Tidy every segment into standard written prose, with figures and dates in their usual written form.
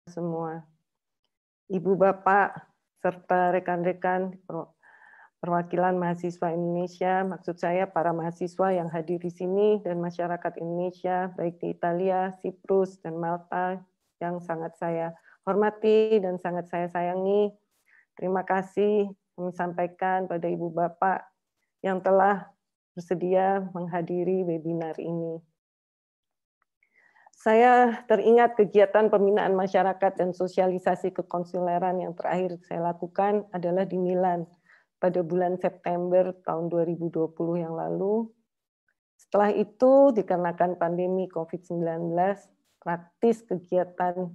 semua. Ibu, Bapak, serta rekan-rekan perwakilan mahasiswa Indonesia, maksud saya para mahasiswa yang hadir di sini dan masyarakat Indonesia, baik di Italia, Siprus, dan Malta, yang sangat saya hormati dan sangat saya sayangi. Terima kasih kami sampaikan pada Ibu Bapak yang telah bersedia menghadiri webinar ini. Saya teringat kegiatan pembinaan masyarakat dan sosialisasi kekonsuleran yang terakhir saya lakukan adalah di Milan pada bulan September tahun 2020 yang lalu. Setelah itu, dikarenakan pandemi COVID-19, praktis kegiatan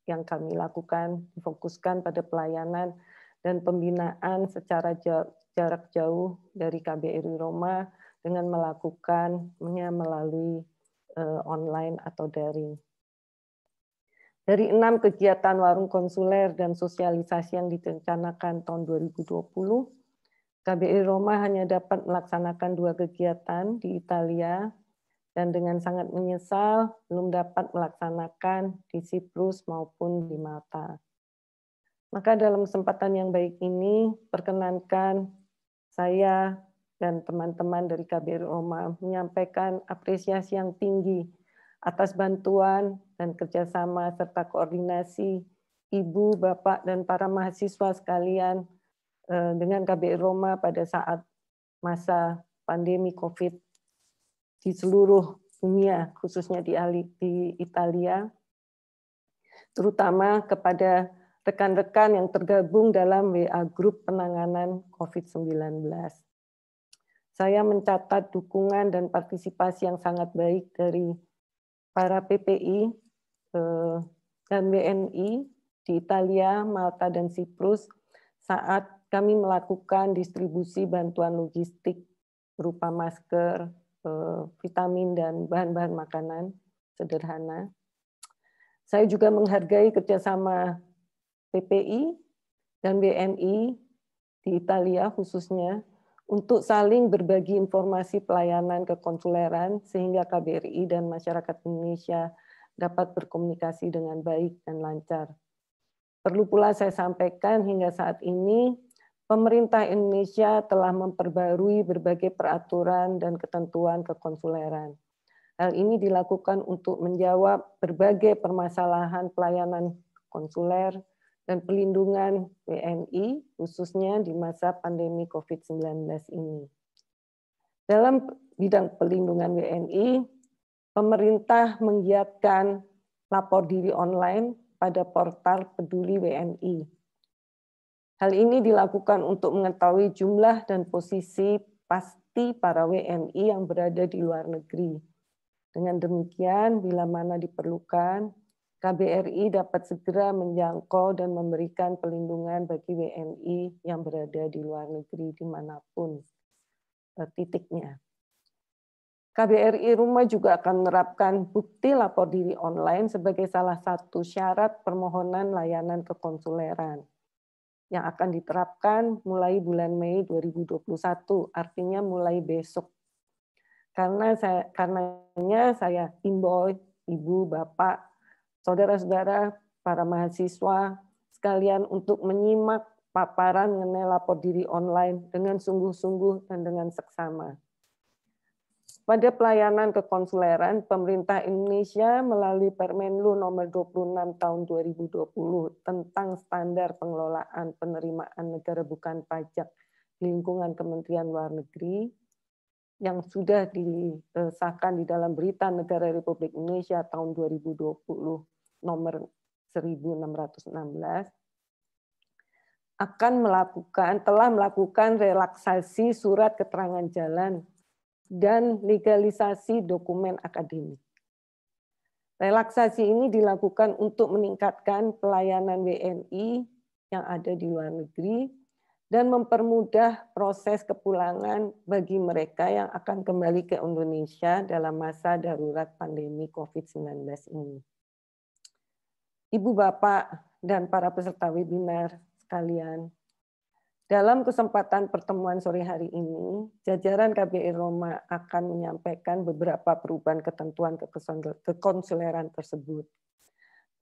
yang kami lakukan difokuskan pada pelayanan dan pembinaan secara jarak jauh dari KBRI Roma dengan melakukannya melalui online atau daring. Dari 6 kegiatan warung konsuler dan sosialisasi yang direncanakan tahun 2020, KBRI Roma hanya dapat melaksanakan 2 kegiatan di Italia dan dengan sangat menyesal belum dapat melaksanakan di Siprus maupun di Malta. Maka dalam kesempatan yang baik ini, perkenankan saya dan teman-teman dari KBRI Roma menyampaikan apresiasi yang tinggi atas bantuan dan kerjasama serta koordinasi Ibu, Bapak, dan para mahasiswa sekalian dengan KBRI Roma pada saat masa pandemi COVID di seluruh dunia, khususnya di Italia, terutama kepada rekan-rekan yang tergabung dalam WA Group Penanganan COVID-19. Saya mencatat dukungan dan partisipasi yang sangat baik dari para PPI dan WNI di Italia, Malta, dan Siprus saat kami melakukan distribusi bantuan logistik berupa masker, vitamin, dan bahan-bahan makanan sederhana. Saya juga menghargai kerjasama PPI dan WNI di Italia khususnya untuk saling berbagi informasi pelayanan kekonsuleran sehingga KBRI dan masyarakat Indonesia dapat berkomunikasi dengan baik dan lancar. Perlu pula saya sampaikan hingga saat ini pemerintah Indonesia telah memperbarui berbagai peraturan dan ketentuan kekonsuleran. Hal ini dilakukan untuk menjawab berbagai permasalahan pelayanan konsuler dan pelindungan WNI, khususnya di masa pandemi COVID-19 ini. Dalam bidang pelindungan WNI, pemerintah menggiatkan lapor diri online pada portal Peduli WNI. Hal ini dilakukan untuk mengetahui jumlah dan posisi pasti para WNI yang berada di luar negeri. Dengan demikian, bila mana diperlukan, KBRI dapat segera menjangkau dan memberikan pelindungan bagi WNI yang berada di luar negeri dimanapun titiknya. KBRI Roma juga akan menerapkan bukti lapor diri online sebagai salah satu syarat permohonan layanan kekonsuleran yang akan diterapkan mulai bulan Mei 2021, artinya mulai besok. Karenanya saya himbau Ibu, Bapak, saudara-saudara, para mahasiswa sekalian untuk menyimak paparan mengenai lapor diri online dengan sungguh-sungguh dan dengan seksama. Pada pelayanan kekonsuleran, pemerintah Indonesia melalui Permenlu nomor 26 tahun 2020 tentang standar pengelolaan penerimaan negara bukan pajak di lingkungan Kementerian Luar Negeri yang sudah disahkan di dalam Berita Negara Republik Indonesia tahun 2020 nomor 1616 telah melakukan relaksasi surat keterangan jalan dan legalisasi dokumen akademik. Relaksasi ini dilakukan untuk meningkatkan pelayanan WNI yang ada di luar negeri dan mempermudah proses kepulangan bagi mereka yang akan kembali ke Indonesia dalam masa darurat pandemi COVID-19 ini. Ibu, Bapak, dan para peserta webinar sekalian, dalam kesempatan pertemuan sore hari ini, jajaran KBRI Roma akan menyampaikan beberapa perubahan ketentuan kekonsuleran tersebut.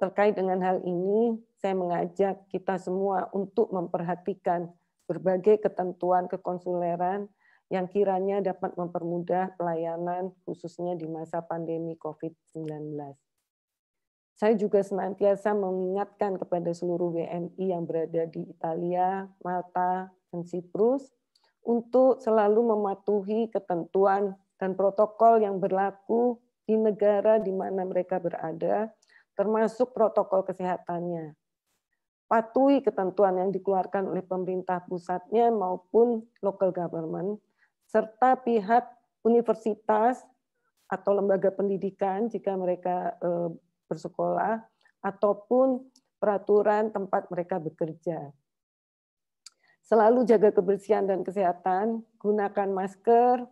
Terkait dengan hal ini, saya mengajak kita semua untuk memperhatikan berbagai ketentuan kekonsuleran yang kiranya dapat mempermudah pelayanan khususnya di masa pandemi COVID-19. Saya juga senantiasa mengingatkan kepada seluruh WNI yang berada di Italia, Malta, dan Siprus untuk selalu mematuhi ketentuan dan protokol yang berlaku di negara di mana mereka berada, termasuk protokol kesehatannya. Patuhi ketentuan yang dikeluarkan oleh pemerintah pusatnya maupun local government, serta pihak universitas atau lembaga pendidikan jika mereka bersekolah, ataupun peraturan tempat mereka bekerja. Selalu jaga kebersihan dan kesehatan, gunakan masker,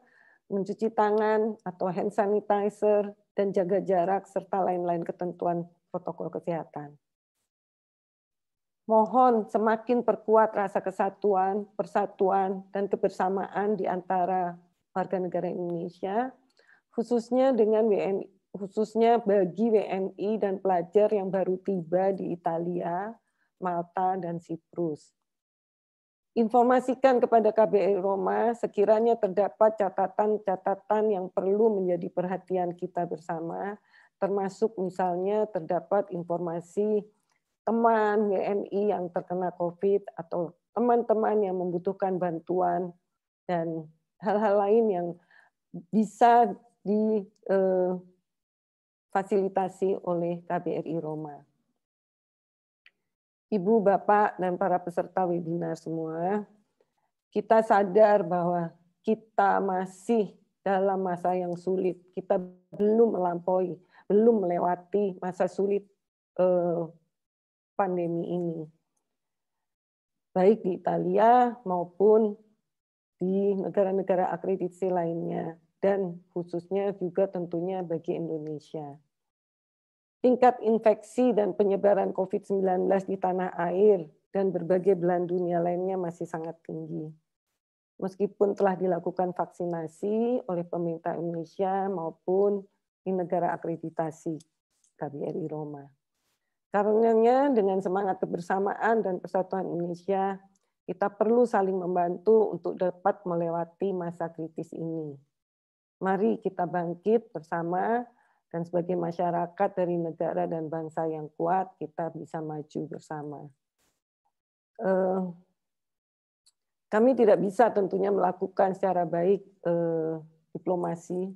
mencuci tangan atau hand sanitizer, dan jaga jarak, serta lain-lain ketentuan protokol kesehatan. Mohon semakin perkuat rasa kesatuan, persatuan, dan kebersamaan di antara warga negara Indonesia, khususnya bagi WNI dan pelajar yang baru tiba di Italia, Malta, dan Siprus. Informasikan kepada KBRI Roma sekiranya terdapat catatan-catatan yang perlu menjadi perhatian kita bersama, termasuk misalnya terdapat informasi teman WNI yang terkena COVID atau teman-teman yang membutuhkan bantuan dan hal-hal lain yang bisa difasilitasi oleh KBRI Roma. Ibu, Bapak, dan para peserta webinar semua, kita sadar bahwa kita masih dalam masa yang sulit. Kita belum melewati masa sulit pandemi ini. Baik di Italia maupun di negara-negara akreditasi lainnya, dan khususnya juga tentunya bagi Indonesia. Tingkat infeksi dan penyebaran COVID-19 di tanah air dan berbagai belahan dunia lainnya masih sangat tinggi. Meskipun telah dilakukan vaksinasi oleh pemerintah Indonesia maupun di negara akreditasi KBRI Roma. Karenanya dengan semangat kebersamaan dan persatuan Indonesia, kita perlu saling membantu untuk dapat melewati masa kritis ini. Mari kita bangkit bersama, dan sebagai masyarakat dari negara dan bangsa yang kuat, kita bisa maju bersama. Kami tidak bisa tentunya melakukan secara baik diplomasi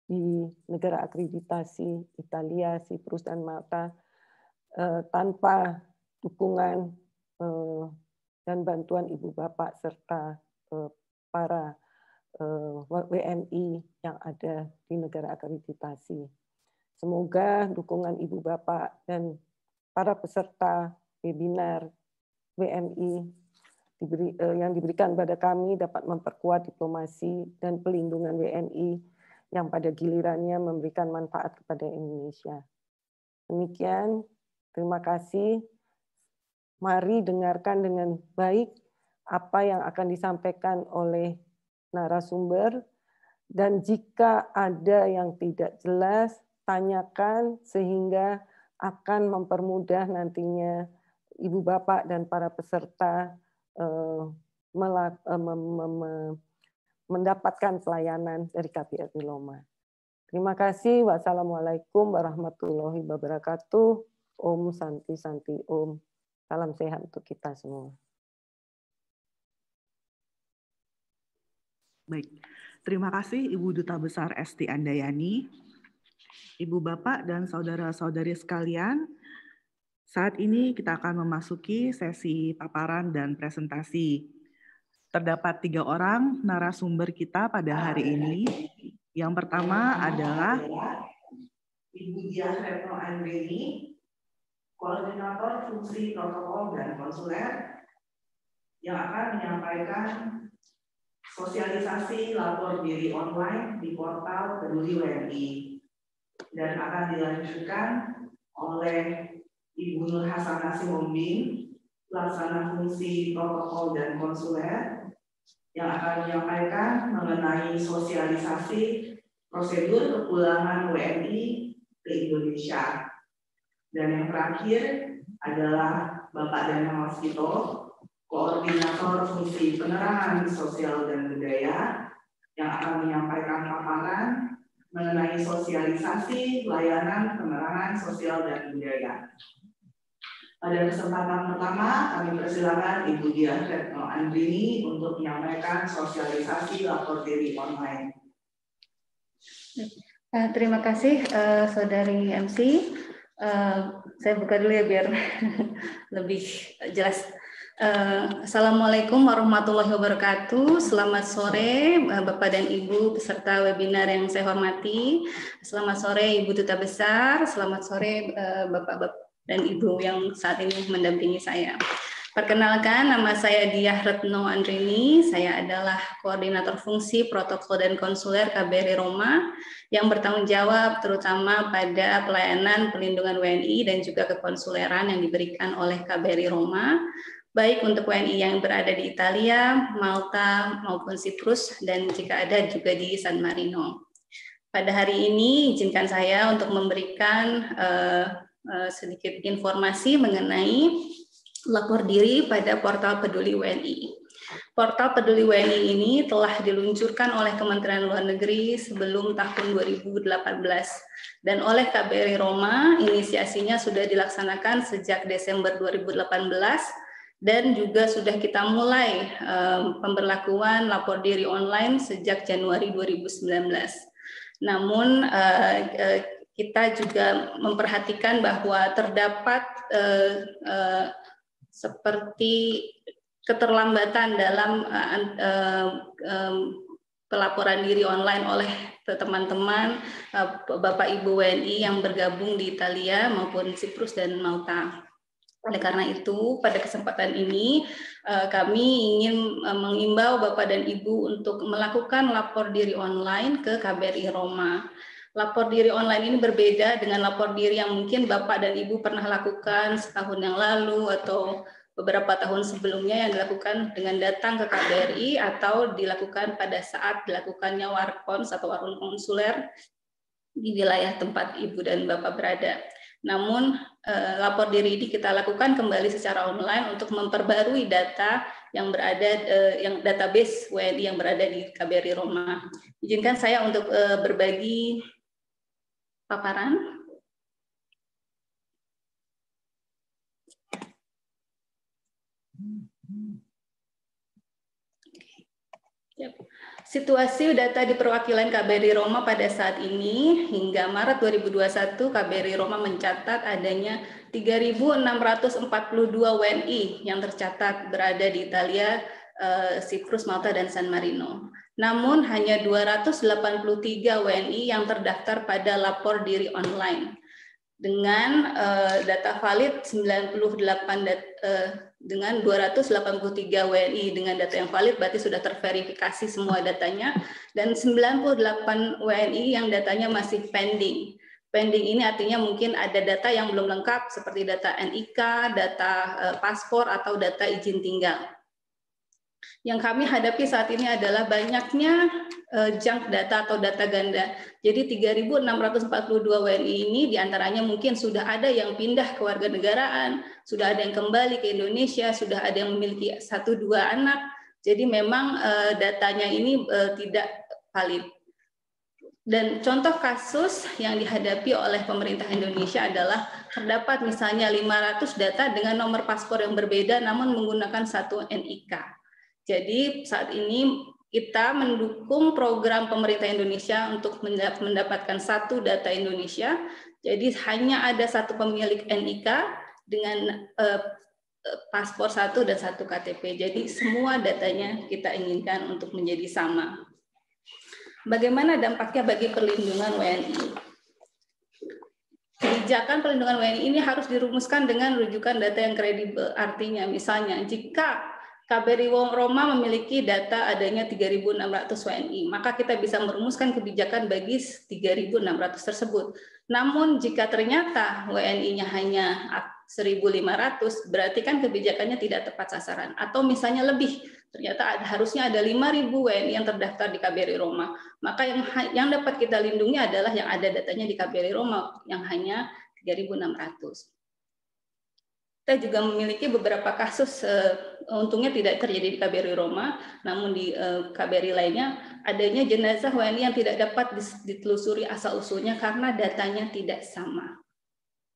di negara akreditasi Italia, Siprus, dan Malta tanpa dukungan dan bantuan Ibu Bapak serta para WNI yang ada di negara akreditasi. Semoga dukungan Ibu Bapak dan para peserta webinar WNI yang diberikan pada kami dapat memperkuat diplomasi dan pelindungan WNI yang pada gilirannya memberikan manfaat kepada Indonesia. Demikian, terima kasih. Mari dengarkan dengan baik apa yang akan disampaikan oleh narasumber, dan jika ada yang tidak jelas, tanyakan sehingga akan mempermudah nantinya Ibu Bapak dan para peserta mendapatkan pelayanan dari KBRI Roma. Terima kasih. Wassalamualaikum warahmatullahi wabarakatuh. Om Santi Santi Om. Salam sehat untuk kita semua. Baik, terima kasih Ibu Duta Besar Esti Andayani. Ibu Bapak dan saudara-saudari sekalian, saat ini kita akan memasuki sesi paparan dan presentasi. Terdapat 3 orang narasumber kita pada hari ini. Yang pertama adalah Ibu Diah Retno Anggreni, Koordinator Fungsi Protokol dan Konsuler, yang akan menyampaikan sosialisasi lapor diri online di portal Peduli WNI, dan akan dilanjutkan oleh Ibu Nur Hasanah Sihombing, Pelaksana Fungsi Protokol dan Konsuler, yang akan menyampaikan mengenai sosialisasi prosedur kepulangan WNI ke Indonesia. Dan yang terakhir adalah Bapak Danang Waskito, Koordinator Fungsi Penerangan Sosial dan Budaya, yang akan menyampaikan paparan mengenai sosialisasi layanan penerangan sosial dan budaya. Pada kesempatan pertama, kami persilakan Ibu Diah Retno Andrini untuk menyampaikan sosialisasi lapor diri online. Terima kasih, Saudari MC. Saya buka dulu ya biar lebih jelas. Assalamualaikum warahmatullahi wabarakatuh. Selamat sore Bapak dan Ibu peserta webinar yang saya hormati. Selamat sore Ibu Duta Besar. Selamat sore Bapak-bapak dan Ibu yang saat ini mendampingi saya. Perkenalkan, nama saya Diah Retno Andrini. Saya adalah Koordinator Fungsi Protokol dan Konsuler KBRI Roma yang bertanggung jawab terutama pada pelayanan pelindungan WNI dan juga kekonsuleran yang diberikan oleh KBRI Roma, baik untuk WNI yang berada di Italia, Malta, maupun Siprus, dan jika ada juga di San Marino. Pada hari ini, izinkan saya untuk memberikan sedikit informasi mengenai lapor diri pada portal Peduli WNI. Portal Peduli WNI ini telah diluncurkan oleh Kementerian Luar Negeri sebelum tahun 2018 dan oleh KBRI Roma inisiasinya sudah dilaksanakan sejak Desember 2018 dan juga sudah kita mulai pemberlakuan lapor diri online sejak Januari 2019. Namun kita juga memperhatikan bahwa terdapat seperti keterlambatan dalam pelaporan diri online oleh teman-teman Bapak Ibu WNI yang bergabung di Italia maupun Siprus dan Malta. Oleh karena itu, pada kesempatan ini kami ingin mengimbau Bapak dan Ibu untuk melakukan lapor diri online ke KBRI Roma. Lapor diri online ini berbeda dengan lapor diri yang mungkin Bapak dan Ibu pernah lakukan setahun yang lalu atau beberapa tahun sebelumnya yang dilakukan dengan datang ke KBRI atau dilakukan pada saat dilakukannya warkons atau warung konsuler di wilayah tempat Ibu dan Bapak berada. Namun lapor diri ini kita lakukan kembali secara online untuk memperbarui data yang berada yang database WNI yang berada di KBRI Roma. Izinkan saya untuk berbagi paparan. Situasi data di perwakilan KBRI Roma pada saat ini hingga Maret 2021 KBRI Roma mencatat adanya 3.642 WNI yang tercatat berada di Italia, Siprus, Malta, dan San Marino. Namun hanya 283 WNI yang terdaftar pada lapor diri online dengan data valid 98 dengan 283 WNI dengan data yang valid berarti sudah terverifikasi semua datanya, dan 98 WNI yang datanya masih pending. Pending ini artinya mungkin ada data yang belum lengkap seperti data NIK, data paspor, atau data izin tinggal. Yang kami hadapi saat ini adalah banyaknya junk data atau data ganda. Jadi 3.642 WNI ini diantaranya mungkin sudah ada yang pindah ke warga negaraan, sudah ada yang kembali ke Indonesia, sudah ada yang memiliki 1-2 anak. Jadi memang datanya ini tidak valid. Dan contoh kasus yang dihadapi oleh pemerintah Indonesia adalah terdapat misalnya 500 data dengan nomor paspor yang berbeda namun menggunakan satu NIK. Jadi saat ini kita mendukung program pemerintah Indonesia untuk mendapatkan satu data Indonesia. Jadi hanya ada satu pemilik NIK dengan paspor satu dan satu KTP. Jadi semua datanya kita inginkan untuk menjadi sama. Bagaimana dampaknya bagi perlindungan WNI? Kebijakan perlindungan WNI ini harus dirumuskan dengan rujukan data yang kredibel. Artinya misalnya jika KBRI Roma memiliki data adanya 3.600 WNI, maka kita bisa merumuskan kebijakan bagi 3.600 tersebut. Namun jika ternyata WNI-nya hanya 1.500, berarti kan kebijakannya tidak tepat sasaran. Atau misalnya lebih, ternyata harusnya ada 5.000 WNI yang terdaftar di KBRI Roma. Maka yang dapat kita lindungi adalah yang ada datanya di KBRI Roma, yang hanya 3.600. Kita juga memiliki beberapa kasus, untungnya tidak terjadi di KBRI Roma, namun di KBRI lainnya adanya jenazah WNI yang tidak dapat ditelusuri asal-usulnya karena datanya tidak sama.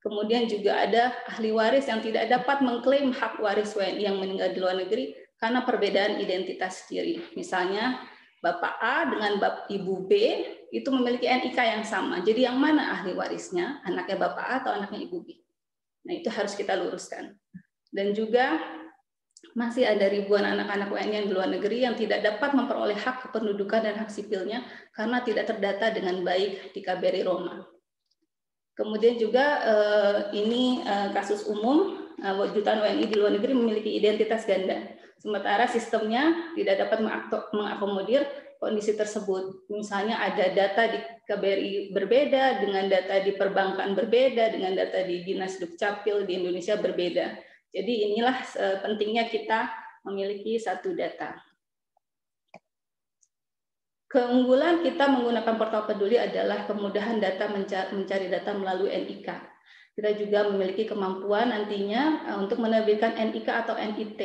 Kemudian juga ada ahli waris yang tidak dapat mengklaim hak waris WNI yang meninggal di luar negeri karena perbedaan identitas diri. Misalnya Bapak A dengan Ibu B itu memiliki NIK yang sama. Jadi yang mana ahli warisnya? Anaknya Bapak A atau anaknya Ibu B? Nah, itu harus kita luruskan. Dan juga masih ada ribuan anak-anak WNI yang di luar negeri yang tidak dapat memperoleh hak kependudukan dan hak sipilnya karena tidak terdata dengan baik di KBRI Roma. Kemudian juga ini kasus umum, jutaan WNI di luar negeri memiliki identitas ganda. Sementara sistemnya tidak dapat mengakomodir kondisi tersebut. Misalnya ada data di KBRI berbeda, dengan data di perbankan berbeda, dengan data di Dinas Dukcapil di Indonesia berbeda. Jadi inilah pentingnya kita memiliki satu data. Keunggulan kita menggunakan portal peduli adalah kemudahan data mencari data melalui NIK. Kita juga memiliki kemampuan nantinya untuk menerbitkan NIK atau NIT.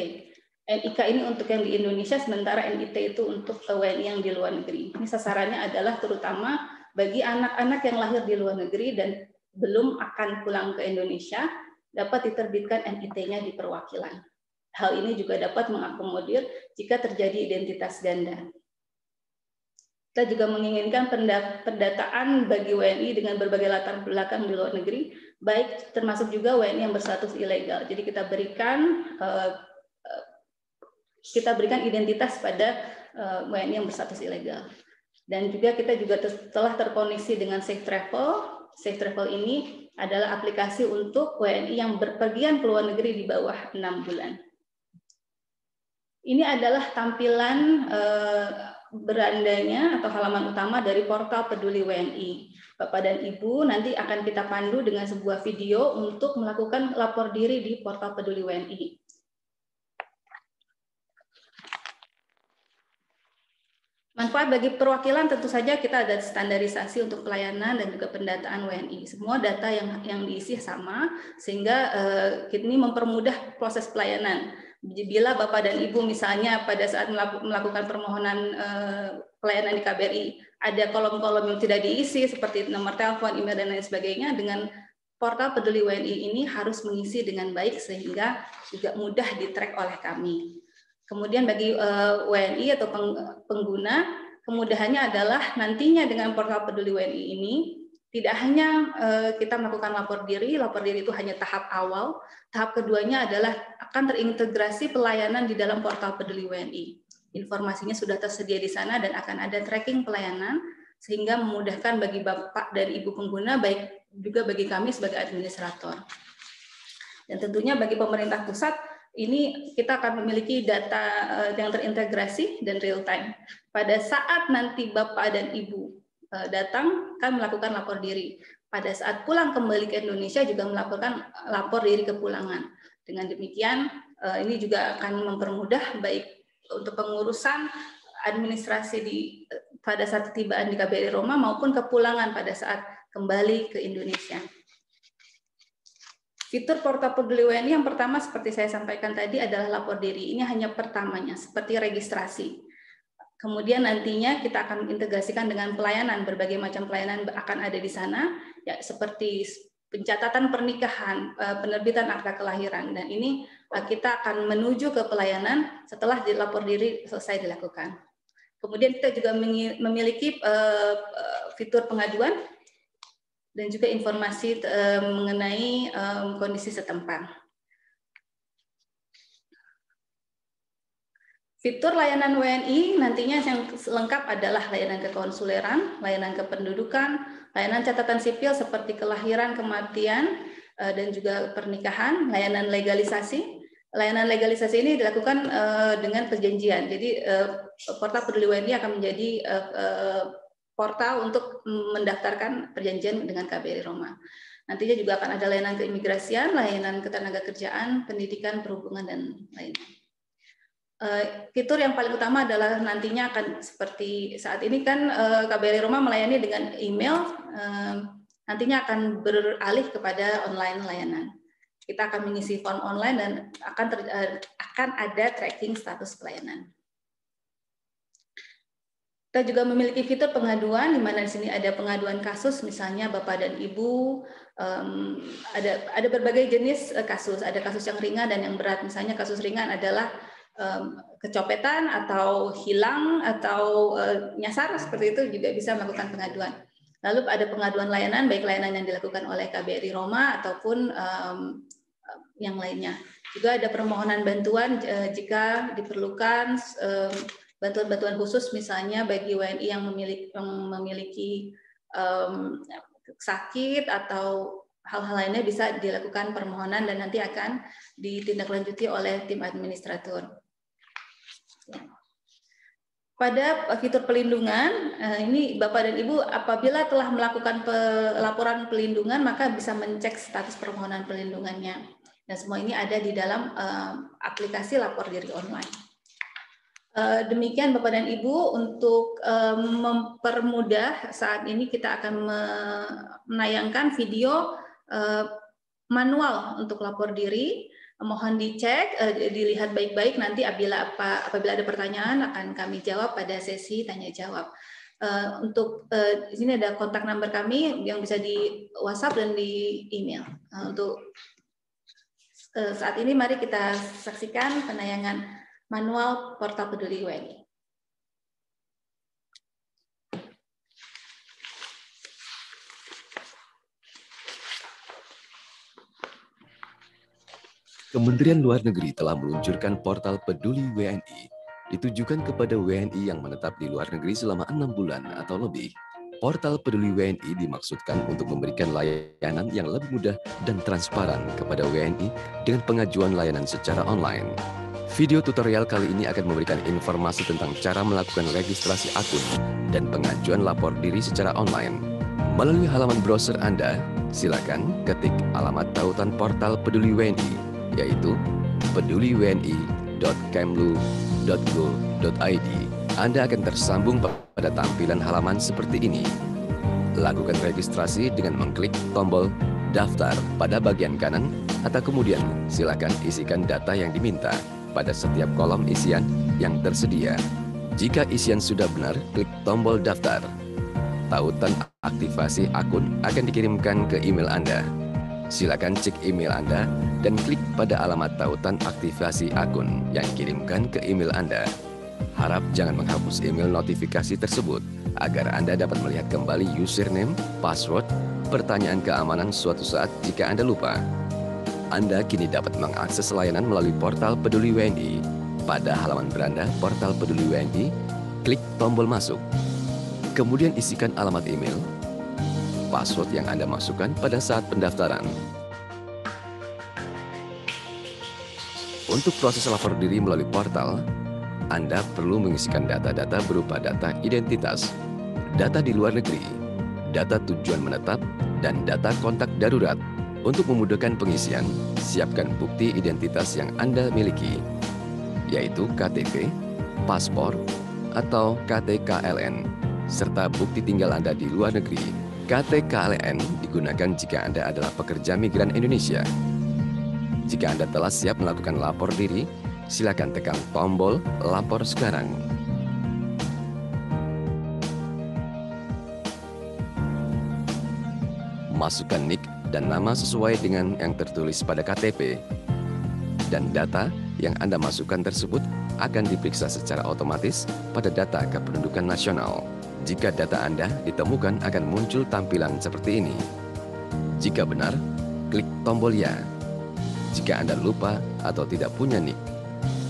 NIK ini untuk yang di Indonesia, sementara NIT itu untuk WNI yang di luar negeri. Ini sasarannya adalah terutama bagi anak-anak yang lahir di luar negeri dan belum akan pulang ke Indonesia, dapat diterbitkan NIT-nya di perwakilan. Hal ini juga dapat mengakomodir jika terjadi identitas ganda. Kita juga menginginkan pendataan bagi WNI dengan berbagai latar belakang di luar negeri, baik termasuk juga WNI yang berstatus ilegal. Jadi kita berikan identitas pada WNI yang berstatus ilegal. Dan juga kita juga telah terkoneksi dengan Safe Travel. Safe Travel ini adalah aplikasi untuk WNI yang berpergian ke luar negeri di bawah 6 bulan. Ini adalah tampilan berandanya atau halaman utama dari portal Peduli WNI. Bapak dan Ibu nanti akan kita pandu dengan sebuah video untuk melakukan lapor diri di portal Peduli WNI. Manfaat bagi perwakilan tentu saja kita ada standarisasi untuk pelayanan dan juga pendataan WNI. Semua data yang diisi sama sehingga ini mempermudah proses pelayanan. Bila Bapak dan Ibu misalnya pada saat melakukan permohonan pelayanan di KBRI ada kolom-kolom yang tidak diisi seperti nomor telepon, email dan lain sebagainya, dengan portal Peduli WNI ini harus mengisi dengan baik sehingga juga mudah di-track oleh kami. Kemudian bagi WNI atau pengguna, kemudahannya adalah nantinya dengan portal Peduli WNI ini tidak hanya kita melakukan lapor diri itu hanya tahap awal. Tahap keduanya adalah akan terintegrasi pelayanan di dalam portal Peduli WNI. Informasinya sudah tersedia di sana dan akan ada tracking pelayanan sehingga memudahkan bagi Bapak dan Ibu pengguna, baik juga bagi kami sebagai administrator. Dan tentunya bagi pemerintah pusat, ini kita akan memiliki data yang terintegrasi dan real time. Pada saat nanti Bapak dan Ibu datang, kan melakukan lapor diri. Pada saat pulang kembali ke Indonesia juga melakukan lapor diri kepulangan. Dengan demikian, ini juga akan mempermudah baik untuk pengurusan administrasi pada saat ketibaan di KBRI Roma maupun kepulangan pada saat kembali ke Indonesia. Fitur portal Peduli WNI yang pertama seperti saya sampaikan tadi adalah lapor diri. Ini hanya pertamanya, seperti registrasi. Kemudian nantinya kita akan integrasikan dengan pelayanan, berbagai macam pelayanan akan ada di sana, ya seperti pencatatan pernikahan, penerbitan akta kelahiran, dan ini kita akan menuju ke pelayanan setelah lapor diri selesai dilakukan. Kemudian kita juga memiliki fitur pengaduan dan juga informasi mengenai kondisi setempat. Fitur layanan WNI nantinya yang lengkap adalah layanan kekonsuleran, layanan kependudukan, layanan catatan sipil seperti kelahiran, kematian, dan juga pernikahan, layanan legalisasi. Layanan legalisasi ini dilakukan dengan perjanjian. Jadi portal Peduli WNI akan menjadi portal untuk mendaftarkan perjanjian dengan KBRI Roma. Nantinya juga akan ada layanan keimigrasian, layanan ketenagakerjaan, pendidikan, perhubungan, dan lainnya. Fitur yang paling utama adalah nantinya akan seperti saat ini kan KBRI Roma melayani dengan email, nantinya akan beralih kepada online layanan. Kita akan mengisi form online dan akan ada tracking status pelayanan. Kita juga memiliki fitur pengaduan, di mana di sini ada pengaduan kasus, misalnya Bapak dan Ibu, ada berbagai jenis kasus, ada kasus yang ringan dan yang berat. Misalnya kasus ringan adalah kecopetan atau hilang atau nyasar, seperti itu juga bisa melakukan pengaduan. Lalu ada pengaduan layanan, baik layanan yang dilakukan oleh KBRI Roma ataupun yang lainnya. Juga ada permohonan bantuan jika diperlukan bantuan-bantuan khusus, misalnya bagi WNI yang memiliki sakit atau hal-hal lainnya, bisa dilakukan permohonan dan nanti akan ditindaklanjuti oleh tim administrator. Pada fitur pelindungan, ini Bapak dan Ibu apabila telah melakukan laporan pelindungan, maka bisa mencek status permohonan pelindungannya. Dan semua ini ada di dalam aplikasi lapor diri online. Demikian Bapak dan Ibu, untuk mempermudah saat ini kita akan menayangkan video manual untuk lapor diri. Mohon dicek, dilihat baik-baik, nanti apabila ada pertanyaan akan kami jawab pada sesi tanya jawab. Untuk di sini ada kontak nomor kami yang bisa di WhatsApp dan di email. Untuk saat ini mari kita saksikan penayangan manual Portal Peduli WNI. Kementerian Luar Negeri telah meluncurkan Portal Peduli WNI, ditujukan kepada WNI yang menetap di luar negeri selama 6 bulan atau lebih. Portal Peduli WNI dimaksudkan untuk memberikan layanan yang lebih mudah dan transparan kepada WNI dengan pengajuan layanan secara online. Video tutorial kali ini akan memberikan informasi tentang cara melakukan registrasi akun dan pengajuan lapor diri secara online. Melalui halaman browser Anda, silakan ketik alamat tautan portal Peduli WNI, yaitu peduliwni.kemlu.go.id. Anda akan tersambung pada tampilan halaman seperti ini. Lakukan registrasi dengan mengklik tombol daftar pada bagian kanan, atau kemudian silakan isikan data yang diminta pada setiap kolom isian yang tersedia. Jika isian sudah benar, klik tombol daftar. Tautan aktivasi akun akan dikirimkan ke email Anda. Silakan cek email Anda dan klik pada alamat tautan aktivasi akun yang dikirimkan ke email Anda. Harap jangan menghapus email notifikasi tersebut agar Anda dapat melihat kembali username, password, pertanyaan keamanan suatu saat jika Anda lupa. Anda kini dapat mengakses layanan melalui Portal Peduli WNI. Pada halaman beranda Portal Peduli WNI, klik tombol masuk. Kemudian isikan alamat email, password yang Anda masukkan pada saat pendaftaran. Untuk proses lapor diri melalui portal, Anda perlu mengisikan data-data berupa data identitas, data di luar negeri, data tujuan menetap, dan data kontak darurat. Untuk memudahkan pengisian, siapkan bukti identitas yang Anda miliki, yaitu KTP, paspor, atau KTKLN, serta bukti tinggal Anda di luar negeri. KTKLN digunakan jika Anda adalah pekerja migran Indonesia. Jika Anda telah siap melakukan lapor diri, silakan tekan tombol lapor sekarang. Masukkan NIK dan nama sesuai dengan yang tertulis pada KTP. Dan data yang Anda masukkan tersebut akan diperiksa secara otomatis pada data kependudukan nasional. Jika data Anda ditemukan, akan muncul tampilan seperti ini. Jika benar, klik tombol ya. Jika Anda lupa atau tidak punya NIK,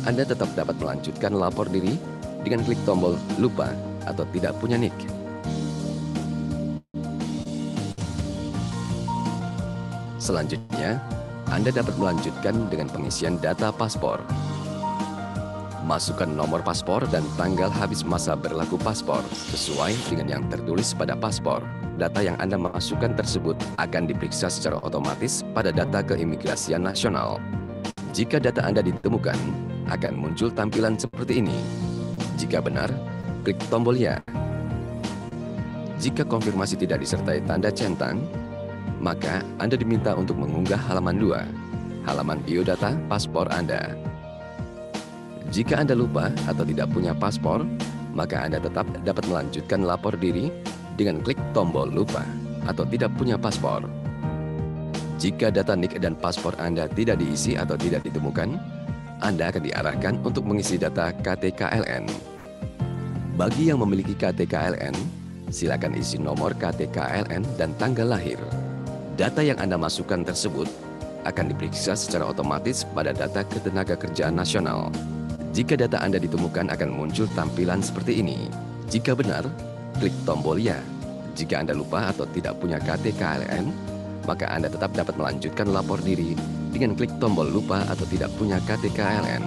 Anda tetap dapat melanjutkan lapor diri dengan klik tombol lupa atau tidak punya NIK. Selanjutnya, Anda dapat melanjutkan dengan pengisian data paspor. Masukkan nomor paspor dan tanggal habis masa berlaku paspor sesuai dengan yang tertulis pada paspor. Data yang Anda masukkan tersebut akan diperiksa secara otomatis pada data keimigrasian nasional. Jika data Anda ditemukan, akan muncul tampilan seperti ini. Jika benar, klik tombol ya. Jika konfirmasi tidak disertai tanda centang, maka Anda diminta untuk mengunggah halaman 2, halaman biodata paspor Anda. Jika Anda lupa atau tidak punya paspor, maka Anda tetap dapat melanjutkan lapor diri dengan klik tombol lupa atau tidak punya paspor. Jika data NIK dan paspor Anda tidak diisi atau tidak ditemukan, Anda akan diarahkan untuk mengisi data KTKLN. Bagi yang memiliki KTKLN, silakan isi nomor KTKLN dan tanggal lahir. Data yang Anda masukkan tersebut akan diperiksa secara otomatis pada data Ketenagakerjaan Nasional. Jika data Anda ditemukan akan muncul tampilan seperti ini. Jika benar, klik tombol ya. Jika Anda lupa atau tidak punya KTKLN, maka Anda tetap dapat melanjutkan lapor diri dengan klik tombol lupa atau tidak punya KTKLN.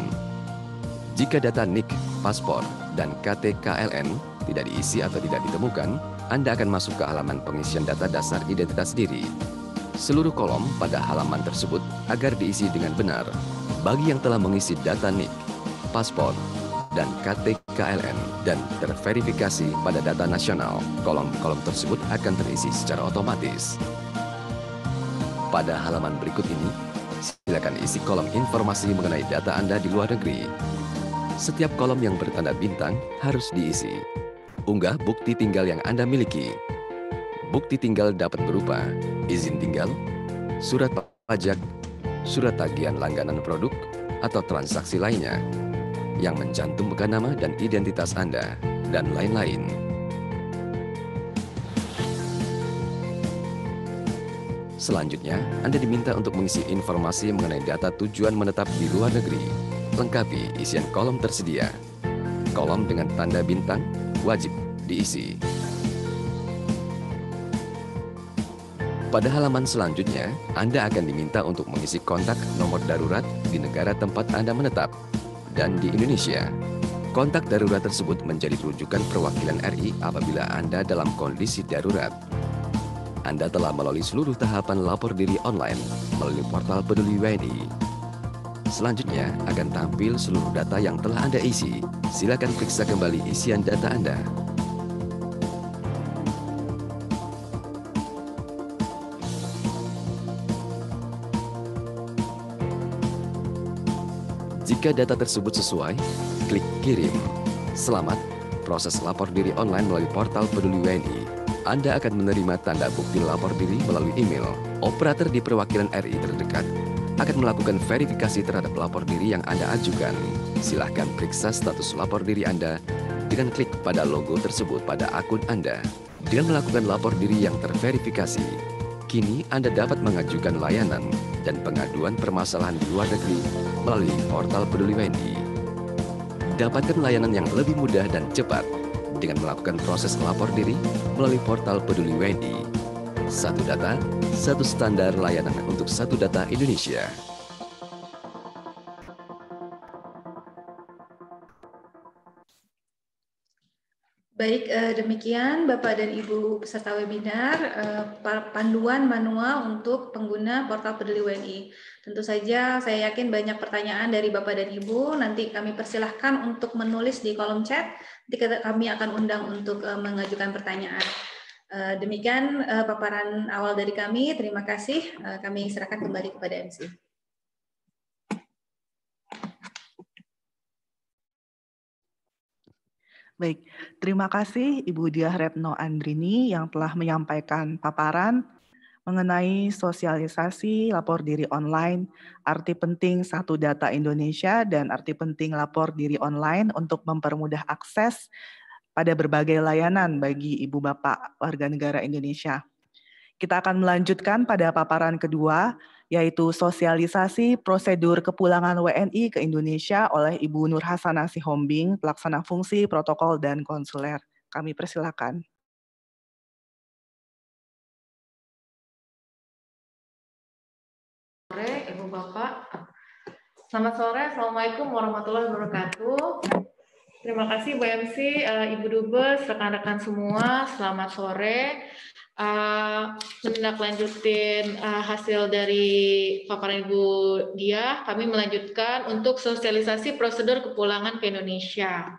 Jika data NIK, paspor, dan KTKLN tidak diisi atau tidak ditemukan, Anda akan masuk ke halaman pengisian data dasar identitas diri. Seluruh kolom pada halaman tersebut agar diisi dengan benar. Bagi yang telah mengisi data NIK, paspor, dan KTKLN dan terverifikasi pada data nasional, kolom-kolom tersebut akan terisi secara otomatis. Pada halaman berikut ini, silakan isi kolom informasi mengenai data Anda di luar negeri. Setiap kolom yang bertanda bintang harus diisi. Unggah bukti tinggal yang Anda miliki. Bukti tinggal dapat berupa izin tinggal, surat pajak, surat tagihan langganan produk, atau transaksi lainnya yang mencantumkan nama dan identitas Anda, dan lain-lain. Selanjutnya, Anda diminta untuk mengisi informasi mengenai data tujuan menetap di luar negeri. Lengkapi isian kolom tersedia. Kolom dengan tanda bintang wajib diisi. Pada halaman selanjutnya, Anda akan diminta untuk mengisi kontak nomor darurat di negara tempat Anda menetap dan di Indonesia. Kontak darurat tersebut menjadi rujukan perwakilan RI apabila Anda dalam kondisi darurat. Anda telah melalui seluruh tahapan lapor diri online melalui portal Peduli WNI. Selanjutnya akan tampil seluruh data yang telah Anda isi. Silakan periksa kembali isian data Anda. Jika data tersebut sesuai, klik kirim. Selamat, proses lapor diri online melalui portal Peduli WNI. Anda akan menerima tanda bukti lapor diri melalui email. Operator di perwakilan RI terdekat akan melakukan verifikasi terhadap lapor diri yang Anda ajukan. Silahkan periksa status lapor diri Anda dengan klik pada logo tersebut pada akun Anda. Dengan melakukan lapor diri yang terverifikasi, kini Anda dapat mengajukan layanan dan pengaduan permasalahan di luar negeri melalui portal Peduli WNI. Dapatkan layanan yang lebih mudah dan cepat dengan melakukan proses lapor diri melalui portal Peduli WNI. Satu data, satu standar layanan untuk satu data Indonesia. Baik, demikian Bapak dan Ibu peserta webinar, panduan manual untuk pengguna portal Peduli WNI. Tentu saja saya yakin banyak pertanyaan dari Bapak dan Ibu, nanti kami persilahkan untuk menulis di kolom chat, nanti kami akan undang untuk mengajukan pertanyaan. Demikian paparan awal dari kami, terima kasih, kami serahkan kembali kepada MC. Baik, terima kasih Ibu Diah Retno Andrini yang telah menyampaikan paparan mengenai sosialisasi lapor diri online, arti penting satu data Indonesia, dan arti penting lapor diri online untuk mempermudah akses pada berbagai layanan bagi Ibu Bapak warga negara Indonesia. Kita akan melanjutkan pada paparan kedua, yaitu sosialisasi prosedur kepulangan WNI ke Indonesia oleh Ibu Nur Hasanah Sihombing, pelaksana fungsi protokol dan konsuler. Kami persilakan. Sore, Ibu Bapak. Selamat sore, Assalamualaikum warahmatullahi wabarakatuh. Terima kasih Bu MC, Ibu Dubes, rekan-rekan semua, selamat sore. Menindaklanjutin hasil dari paparan Ibu Diah, kami melanjutkan untuk sosialisasi prosedur kepulangan ke Indonesia.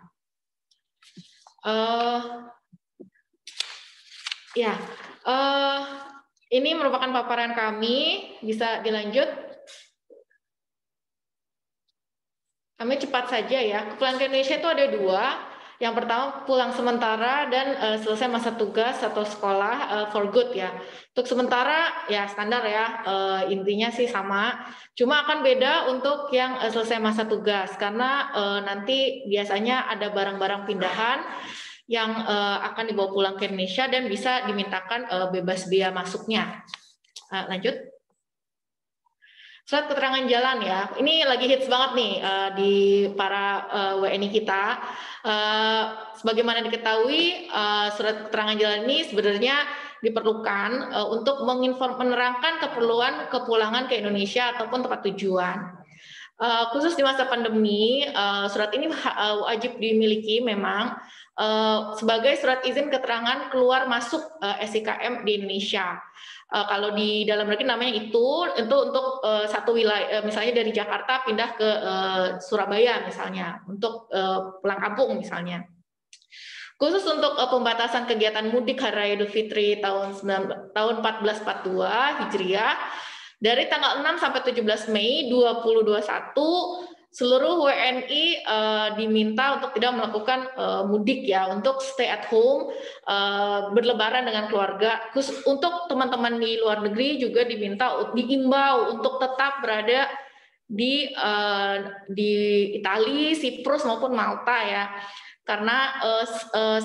Ini merupakan paparan kami, bisa dilanjut. Kami cepat saja ya. Kepulangan ke Indonesia itu ada dua. Yang pertama pulang sementara dan selesai masa tugas atau sekolah for good ya. Untuk sementara ya standar ya, intinya sih sama. Cuma akan beda untuk yang selesai masa tugas karena nanti biasanya ada barang-barang pindahan yang akan dibawa pulang ke Indonesia dan bisa dimintakan bebas biaya masuknya. Lanjut. Surat keterangan jalan ya, ini lagi hits banget nih di para WNI kita. Sebagaimana diketahui, surat keterangan jalan ini sebenarnya diperlukan untuk menerangkan keperluan kepulangan ke Indonesia ataupun tempat tujuan. Khusus di masa pandemi, surat ini wajib dimiliki memang sebagai surat izin keterangan keluar masuk SIKM di Indonesia. Kalau di dalam negeri namanya itu untuk satu wilayah, misalnya dari Jakarta pindah ke Surabaya misalnya, untuk pulang kampung misalnya. Khusus untuk pembatasan kegiatan mudik Hari Raya Idul Fitri tahun 1442 Hijriah, dari tanggal 6 sampai 17 Mei 2021, seluruh WNI diminta untuk tidak melakukan mudik ya, untuk stay at home, berlebaran dengan keluarga. Khusus untuk teman-teman di luar negeri juga diimbau untuk tetap berada di Italia, Siprus maupun Malta ya. Karena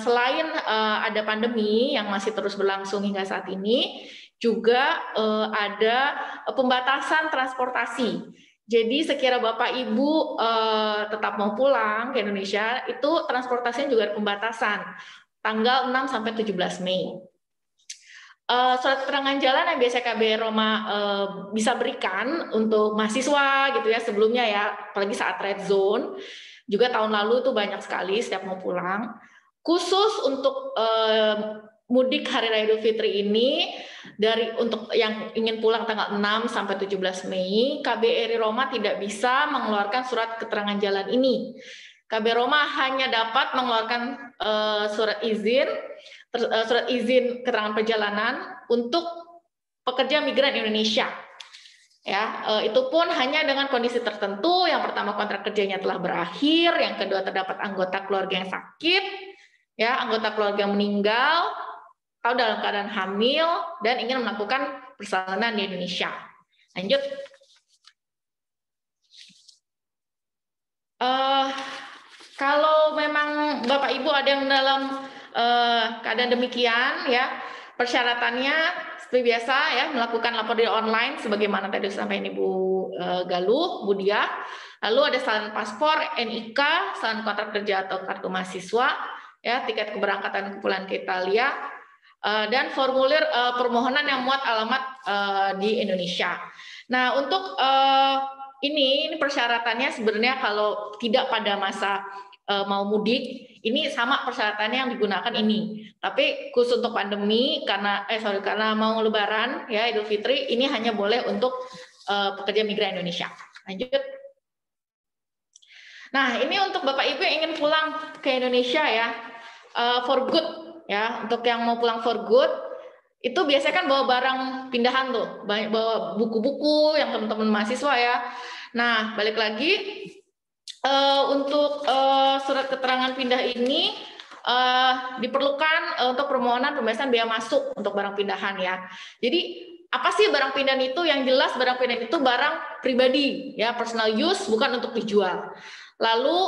selain ada pandemi yang masih terus berlangsung hingga saat ini, juga ada pembatasan transportasi. Jadi sekira Bapak Ibu tetap mau pulang ke Indonesia, itu transportasinya juga ada pembatasan, tanggal 6 sampai 17 Mei. Surat keterangan jalan yang biasa KBRI Roma bisa berikan untuk mahasiswa gitu ya sebelumnya ya, apalagi saat red zone. Juga tahun lalu itu banyak sekali setiap mau pulang. Khusus untuk mudik Hari Raya Idul Fitri ini, untuk yang ingin pulang tanggal 6 sampai 17 Mei, KBRI Roma tidak bisa mengeluarkan surat keterangan jalan ini. KBRI Roma hanya dapat mengeluarkan surat izin keterangan perjalanan untuk pekerja migran Indonesia. Ya, itu pun hanya dengan kondisi tertentu. Yang pertama, kontrak kerjanya telah berakhir. Yang kedua, terdapat anggota keluarga yang sakit, ya, anggota keluarga yang meninggal, atau dalam keadaan hamil dan ingin melakukan persalinan di Indonesia. Lanjut. Kalau memang Bapak Ibu ada yang dalam keadaan demikian, ya, persyaratannya seperti biasa ya, melakukan lapor diri online sebagaimana tadi disampaikan Ibu Galuh, Budia. Lalu ada salin paspor, NIK, salin kontrak kerja atau kartu mahasiswa, ya, tiket keberangkatan kepulangan ke Italia, dan formulir permohonan yang muat alamat di Indonesia. Nah, untuk ini persyaratannya sebenarnya kalau tidak pada masa mau mudik, ini sama persyaratannya yang digunakan ini. Tapi khusus untuk pandemi karena mau lebaran ya Idul Fitri, ini hanya boleh untuk pekerja migran Indonesia. Lanjut. Nah, ini untuk Bapak Ibu yang ingin pulang ke Indonesia ya, for good ya, untuk yang mau pulang for good, itu biasanya kan bawa barang pindahan tuh, bawa buku-buku yang teman-teman mahasiswa ya. Nah, balik lagi. Untuk surat keterangan pindah ini diperlukan untuk permohonan pembebasan biaya masuk untuk barang pindahan ya. Jadi apa sih barang pindahan itu? Yang jelas barang pindahan itu barang pribadi ya, personal use, bukan untuk dijual. Lalu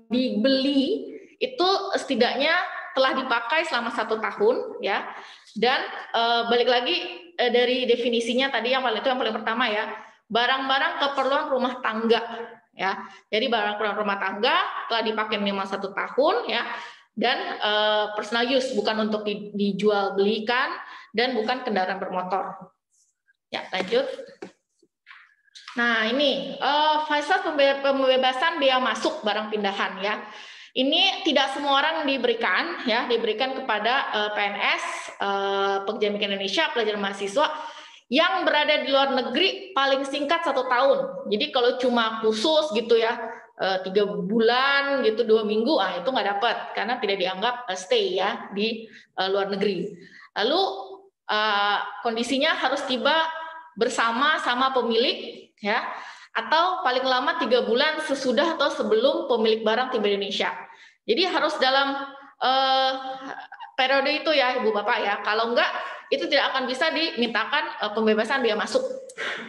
dibeli itu setidaknya telah dipakai selama 1 tahun ya. Dan balik lagi dari definisinya tadi yang paling pertama ya, barang-barang keperluan rumah tangga. Ya, jadi barang rumah tangga telah dipakai minimal 1 tahun ya, dan personal use, bukan untuk dijual belikan dan bukan kendaraan bermotor. Ya, lanjut. Nah, ini fasilitas pembebasan biaya masuk barang pindahan ya. Ini tidak semua orang diberikan ya, diberikan kepada PNS, pekerja migran Indonesia, pelajar mahasiswa yang berada di luar negeri paling singkat 1 tahun. Jadi kalau cuma khusus gitu ya, 3 bulan gitu, 2 minggu, itu nggak dapat karena tidak dianggap stay ya di luar negeri. Lalu kondisinya harus tiba bersama-sama pemilik, ya, atau paling lama 3 bulan sesudah atau sebelum pemilik barang tiba di Indonesia. Jadi harus dalam periode itu ya Ibu Bapak ya. Kalau enggak, itu tidak akan bisa dimintakan pembebasan biaya masuk.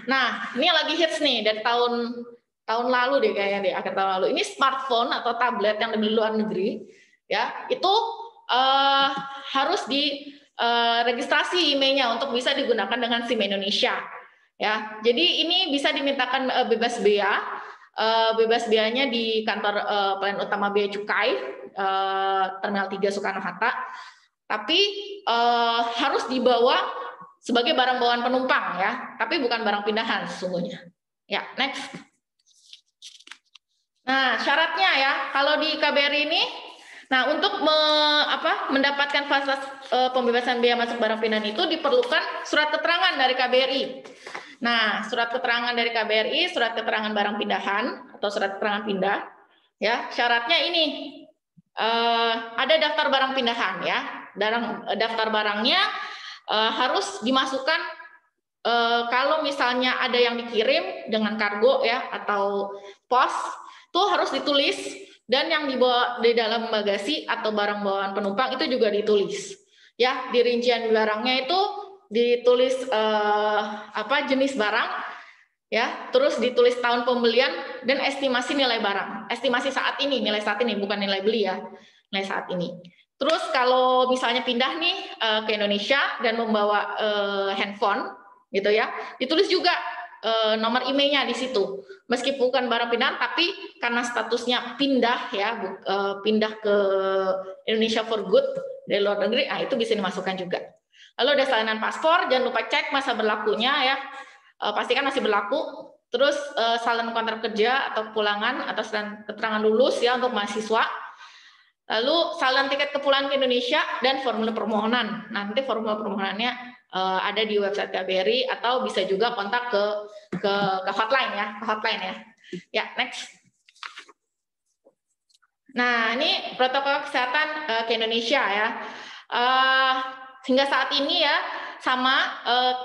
Nah, ini yang lagi hits nih dari tahun lalu deh kayaknya deh, akhir tahun lalu. Ini smartphone atau tablet yang di luar negeri, ya, itu harus registrasi IMEI-nya untuk bisa digunakan dengan SIM Indonesia. Ya, jadi ini bisa dimintakan bebas bea. Bebas beanya di kantor pelayanan utama bea cukai Terminal 3 Soekarno-Hatta. Tapi harus dibawa sebagai barang bawaan penumpang ya, tapi bukan barang pindahan sesungguhnya. Ya, next. Nah, syaratnya ya, kalau di KBRI ini, nah untuk mendapatkan fasilitas pembebasan biaya masuk barang pindahan itu diperlukan surat keterangan dari KBRI. Nah, surat keterangan dari KBRI, surat keterangan barang pindahan atau surat keterangan pindah, ya syaratnya ini ada daftar barang pindahan ya. Daftar barangnya harus dimasukkan kalau misalnya ada yang dikirim dengan kargo ya atau pos, itu harus ditulis, dan yang dibawa di dalam bagasi atau barang bawaan penumpang itu juga ditulis. Ya, di rincian barangnya itu ditulis jenis barang, ya, terus ditulis tahun pembelian dan estimasi nilai barang. Estimasi saat ini, nilai saat ini, bukan nilai beli ya, nilai saat ini. Terus kalau misalnya pindah nih ke Indonesia dan membawa handphone, gitu ya, ditulis juga nomor IMEI-nya di situ. Meskipun bukan barang pindahan, tapi karena statusnya pindah ya, pindah ke Indonesia for good dari luar negeri, itu bisa dimasukkan juga. Lalu ada salinan paspor, jangan lupa cek masa berlakunya ya, pastikan masih berlaku. Terus salinan kontrak kerja atau kepulangan atau salinan keterangan lulus ya untuk mahasiswa. Lalu salinan tiket kepulangan ke Indonesia dan formulir permohonan. Nanti formulir permohonannya ada di website KBRI atau bisa juga kontak ke hotline ya, Ya, next. Nah, ini protokol kesehatan ke Indonesia ya. Hingga saat ini ya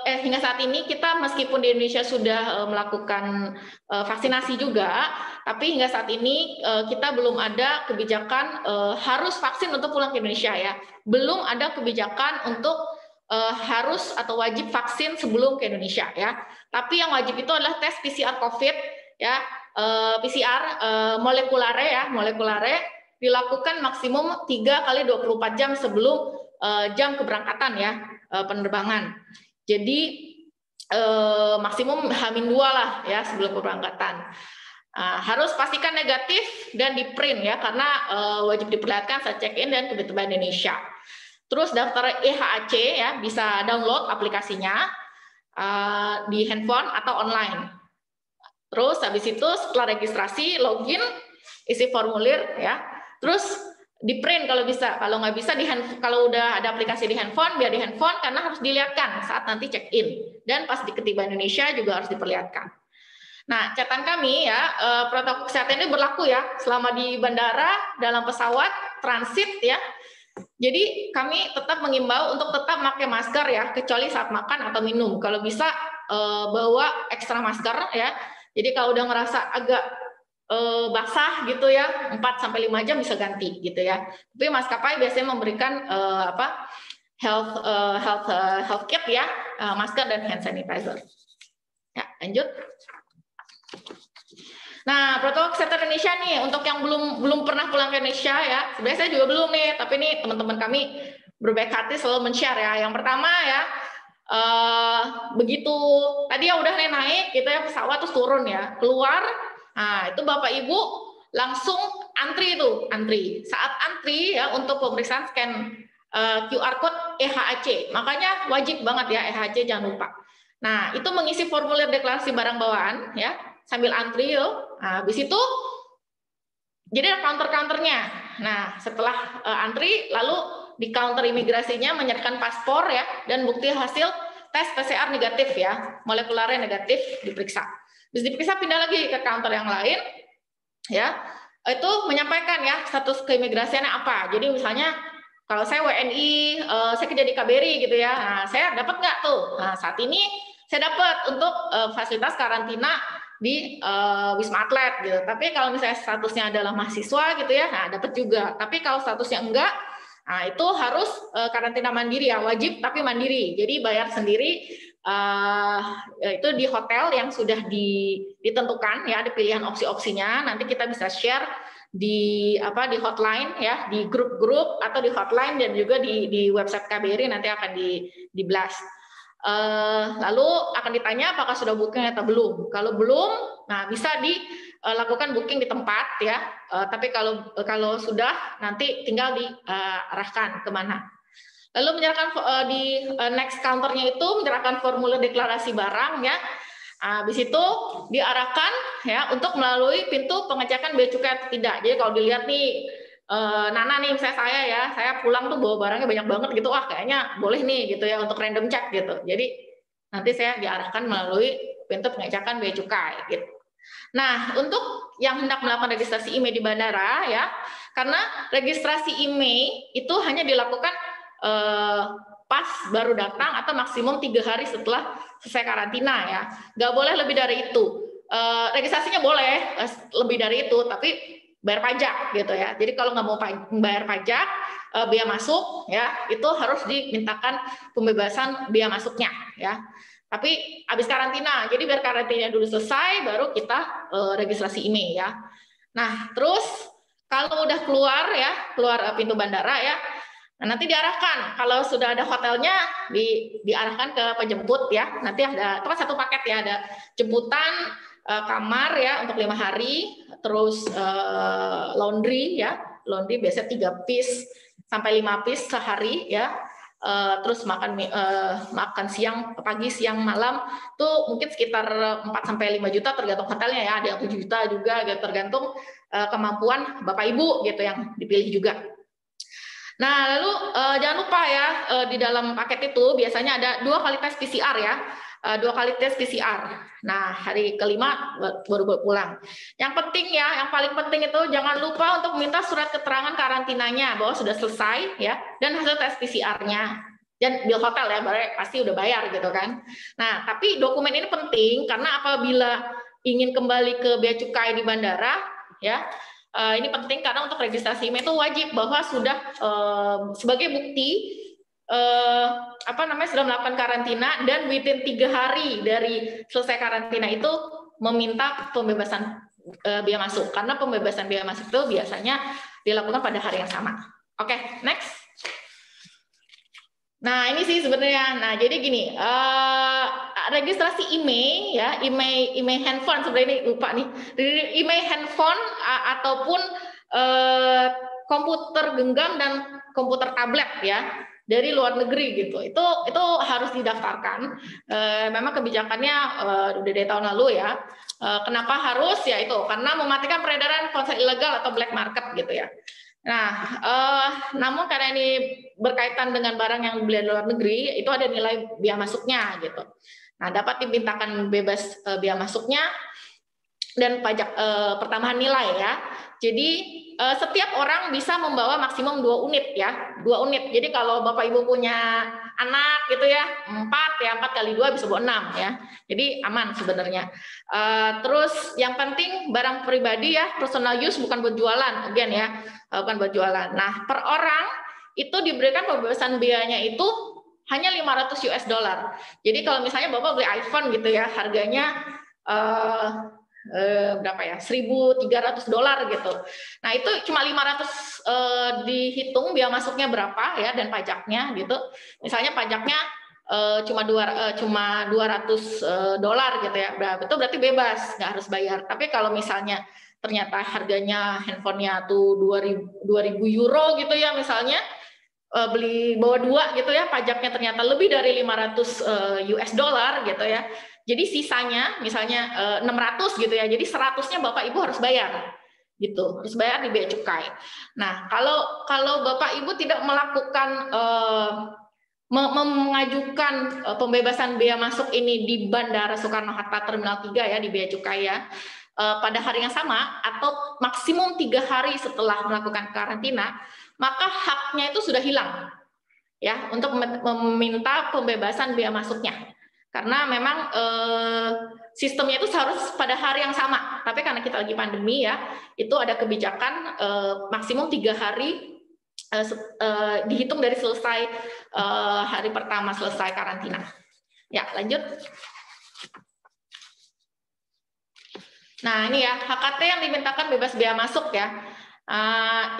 hingga saat ini kita meskipun di Indonesia sudah melakukan vaksinasi juga, tapi hingga saat ini kita belum ada kebijakan harus vaksin untuk pulang ke Indonesia ya. Belum ada kebijakan untuk harus atau wajib vaksin sebelum ke Indonesia ya. Tapi yang wajib itu adalah tes PCR COVID ya, PCR molekulare dilakukan maksimum 3 kali 24 jam sebelum jam keberangkatan ya, penerbangan. Jadi maksimum H-2 lah ya sebelum keberangkatan. Harus pastikan negatif dan di print ya, karena wajib diperlihatkan saat check-in dan tiba-tiba Indonesia. Terus daftar EHAC ya, bisa download aplikasinya di handphone atau online. Terus habis itu setelah registrasi, login, isi formulir ya. Terus di print kalau bisa, kalau nggak bisa kalau udah ada aplikasi di handphone, biar di handphone karena harus dilihatkan saat nanti check in, dan pas di ketiba Indonesia juga harus diperlihatkan. Nah, catatan kami ya, protokol kesehatan ini berlaku ya selama di bandara, dalam pesawat, transit ya. Jadi kami tetap mengimbau untuk tetap pakai masker ya, kecuali saat makan atau minum. Kalau bisa bawa ekstra masker ya. Jadi kalau udah ngerasa agak basah gitu ya, 4-5 jam bisa ganti gitu ya. Tapi maskapai biasanya memberikan health kit ya, masker dan hand sanitizer. Ya, lanjut. Nah, protokol kesehatan Indonesia nih untuk yang belum pernah pulang ke Indonesia ya. Sebenarnya saya juga belum nih, tapi nih teman-teman kami berbaik hati selalu men-share ya. Yang pertama ya, begitu tadi ya udah naik gitu ya pesawat terus turun ya, keluar. Nah, itu Bapak Ibu langsung antri. Saat antri ya untuk pemeriksaan scan QR code EHAC. Makanya wajib banget ya EHAC, jangan lupa. Nah, itu mengisi formulir deklarasi barang bawaan ya sambil antri yo. Nah, habis itu jadi ada counter-counternya. Nah, setelah antri lalu di counter imigrasinya menyertakan paspor ya dan bukti hasil tes PCR negatif ya, molekularnya negatif diperiksa. Terus diperiksa pindah lagi ke counter yang lain, ya itu menyampaikan ya status keimigrasiannya apa. Jadi misalnya Kalau saya WNI, saya kerja di KBRI gitu ya. Nah, saya dapat nggak tuh? Nah, saat ini saya dapat untuk fasilitas karantina di Wisma Atlet gitu. Tapi kalau misalnya statusnya adalah mahasiswa gitu ya, nah dapat juga. Tapi kalau statusnya enggak, nah itu harus karantina mandiri ya, wajib tapi mandiri. Jadi bayar sendiri. Itu di hotel yang sudah ditentukan ya, ada pilihan opsi-opsinya. Nanti kita bisa share di hotline ya, di grup-grup atau di hotline, dan juga di website KBRI nanti akan di blast. Lalu akan ditanya apakah sudah booking atau belum. Kalau belum, nah bisa dilakukan booking di tempat ya. Tapi kalau sudah, nanti tinggal diarahkan kemana. Lalu menyerahkan di next counternya itu menyerahkan formulir deklarasi barang ya. Habis itu diarahkan ya untuk melalui pintu pengecekan bea cukai atau tidak. Jadi kalau dilihat nih, Nana nih, saya pulang tuh bawa barangnya banyak banget gitu, kayaknya boleh nih gitu ya untuk random check gitu. Jadi nanti saya diarahkan melalui pintu pengecekan bea cukai gitu. Nah, untuk yang hendak melakukan registrasi IMEI di bandara ya, karena registrasi IMEI itu hanya dilakukan pas baru datang atau maksimum 3 hari setelah selesai karantina ya, nggak boleh lebih dari itu. Registrasinya boleh lebih dari itu, tapi bayar pajak gitu ya. Jadi kalau nggak mau bayar pajak, biaya masuk ya, itu harus dimintakan pembebasan biaya masuknya ya. Tapi habis karantina, jadi biar karantina dulu selesai, baru kita registrasi IMEI ya. Nah, terus kalau udah keluar pintu bandara ya, nah, nanti diarahkan, kalau sudah ada hotelnya, diarahkan ke penjemput ya. Nanti itu kan satu paket ya, ada jemputan, kamar ya untuk 5 hari, terus laundry ya, laundry biasanya 3 piece sampai 5 piece sehari ya. Terus makan siang, pagi, siang, malam, tuh mungkin sekitar 4 sampai 5 juta tergantung hotelnya ya. Ada yang 7 juta juga, tergantung kemampuan Bapak Ibu gitu yang dipilih juga. Nah, lalu jangan lupa ya, di dalam paket itu biasanya ada 2 kali tes PCR ya, 2 kali tes PCR. Nah, hari kelima baru pulang. Yang penting ya, yang paling penting itu jangan lupa untuk minta surat keterangan karantinanya bahwa sudah selesai ya, dan hasil tes PCR-nya. Dan bill hotel ya, pasti udah bayar gitu kan. Nah, tapi dokumen ini penting karena apabila ingin kembali ke bea cukai di bandara ya, ini penting karena untuk registrasi IMEI itu wajib bahwa sudah sebagai bukti sudah melakukan karantina, dan within 3 hari dari selesai karantina itu meminta pembebasan biaya masuk, karena pembebasan biaya masuk itu biasanya dilakukan pada hari yang sama. Oke, next. Nah, ini sih sebenarnya. Nah, jadi gini, registrasi IMEI ya, IMEI handphone, sebenarnya ini lupa nih. IMEI handphone ataupun komputer genggam dan komputer tablet ya dari luar negeri gitu. Itu harus didaftarkan. Memang kebijakannya udah dari tahun lalu ya. Kenapa harus? Ya itu karena mematikan peredaran ponsel ilegal atau black market gitu ya. Nah, namun karena ini berkaitan dengan barang yang dibeli di luar negeri, itu ada nilai biaya masuknya gitu. Nah, dapat dimintakan bebas biaya masuknya dan pajak pertambahan nilai ya. Jadi setiap orang bisa membawa maksimum 2 unit ya, 2 unit. Jadi kalau Bapak Ibu punya anak gitu ya, 4 kali 2 bisa bawa 6 ya. Jadi aman sebenarnya. Terus yang penting barang pribadi ya, personal use, bukan buat jualan, again ya, bukan buat jualan. Nah, per orang itu diberikan pembebasan biayanya itu hanya $500. Jadi kalau misalnya Bapak beli iPhone gitu ya, harganya berapa ya, $1.300 gitu. Nah, itu cuma 500 dihitung biaya masuknya berapa ya, dan pajaknya gitu. Misalnya pajaknya cuma $200 gitu ya. Itu berarti bebas, nggak harus bayar. Tapi kalau misalnya ternyata harganya handphonenya tuh 2.000 euro gitu ya, misalnya beli bawa 2 gitu ya, pajaknya ternyata lebih dari $500 gitu ya. Jadi sisanya misalnya 600 gitu ya. Jadi 100-nya Bapak Ibu harus bayar. Gitu, harus bayar di bea cukai. Nah, kalau Bapak Ibu tidak melakukan mengajukan pembebasan biaya masuk ini di Bandara Soekarno-Hatta Terminal 3 ya, di bea cukai ya. pada hari yang sama atau maksimum 3 hari setelah melakukan karantina, maka haknya itu sudah hilang ya untuk meminta pembebasan biaya masuknya. Karena memang sistemnya itu seharus pada hari yang sama, tapi karena kita lagi pandemi ya, itu ada kebijakan maksimum 3 hari dihitung dari selesai hari pertama selesai karantina. Ya, lanjut. Nah, ini ya, HKT yang dimintakan bebas biaya masuk ya.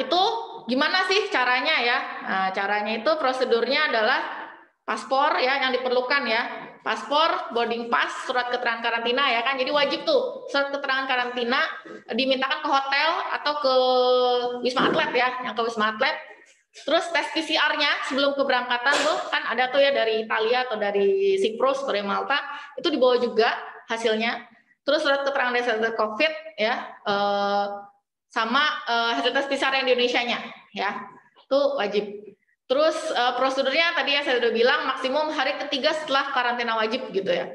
Itu gimana sih caranya ya? Caranya itu prosedurnya adalah paspor ya yang diperlukan ya. Paspor, boarding pass, surat keterangan karantina ya kan. Jadi wajib tuh surat keterangan karantina dimintakan ke hotel atau ke Wisma Atlet ya, yang ke Wisma Atlet. Terus tes PCR-nya sebelum keberangkatan tuh kan ada tuh ya dari Italia atau dari Cyprus atau dari Malta, itu dibawa juga hasilnya. Terus surat keterangan dari COVID ya, sama hasil tes PCR yang di Indonesianya ya, itu wajib. Terus prosedurnya tadi ya saya sudah bilang maksimum hari ketiga setelah karantina wajib gitu ya,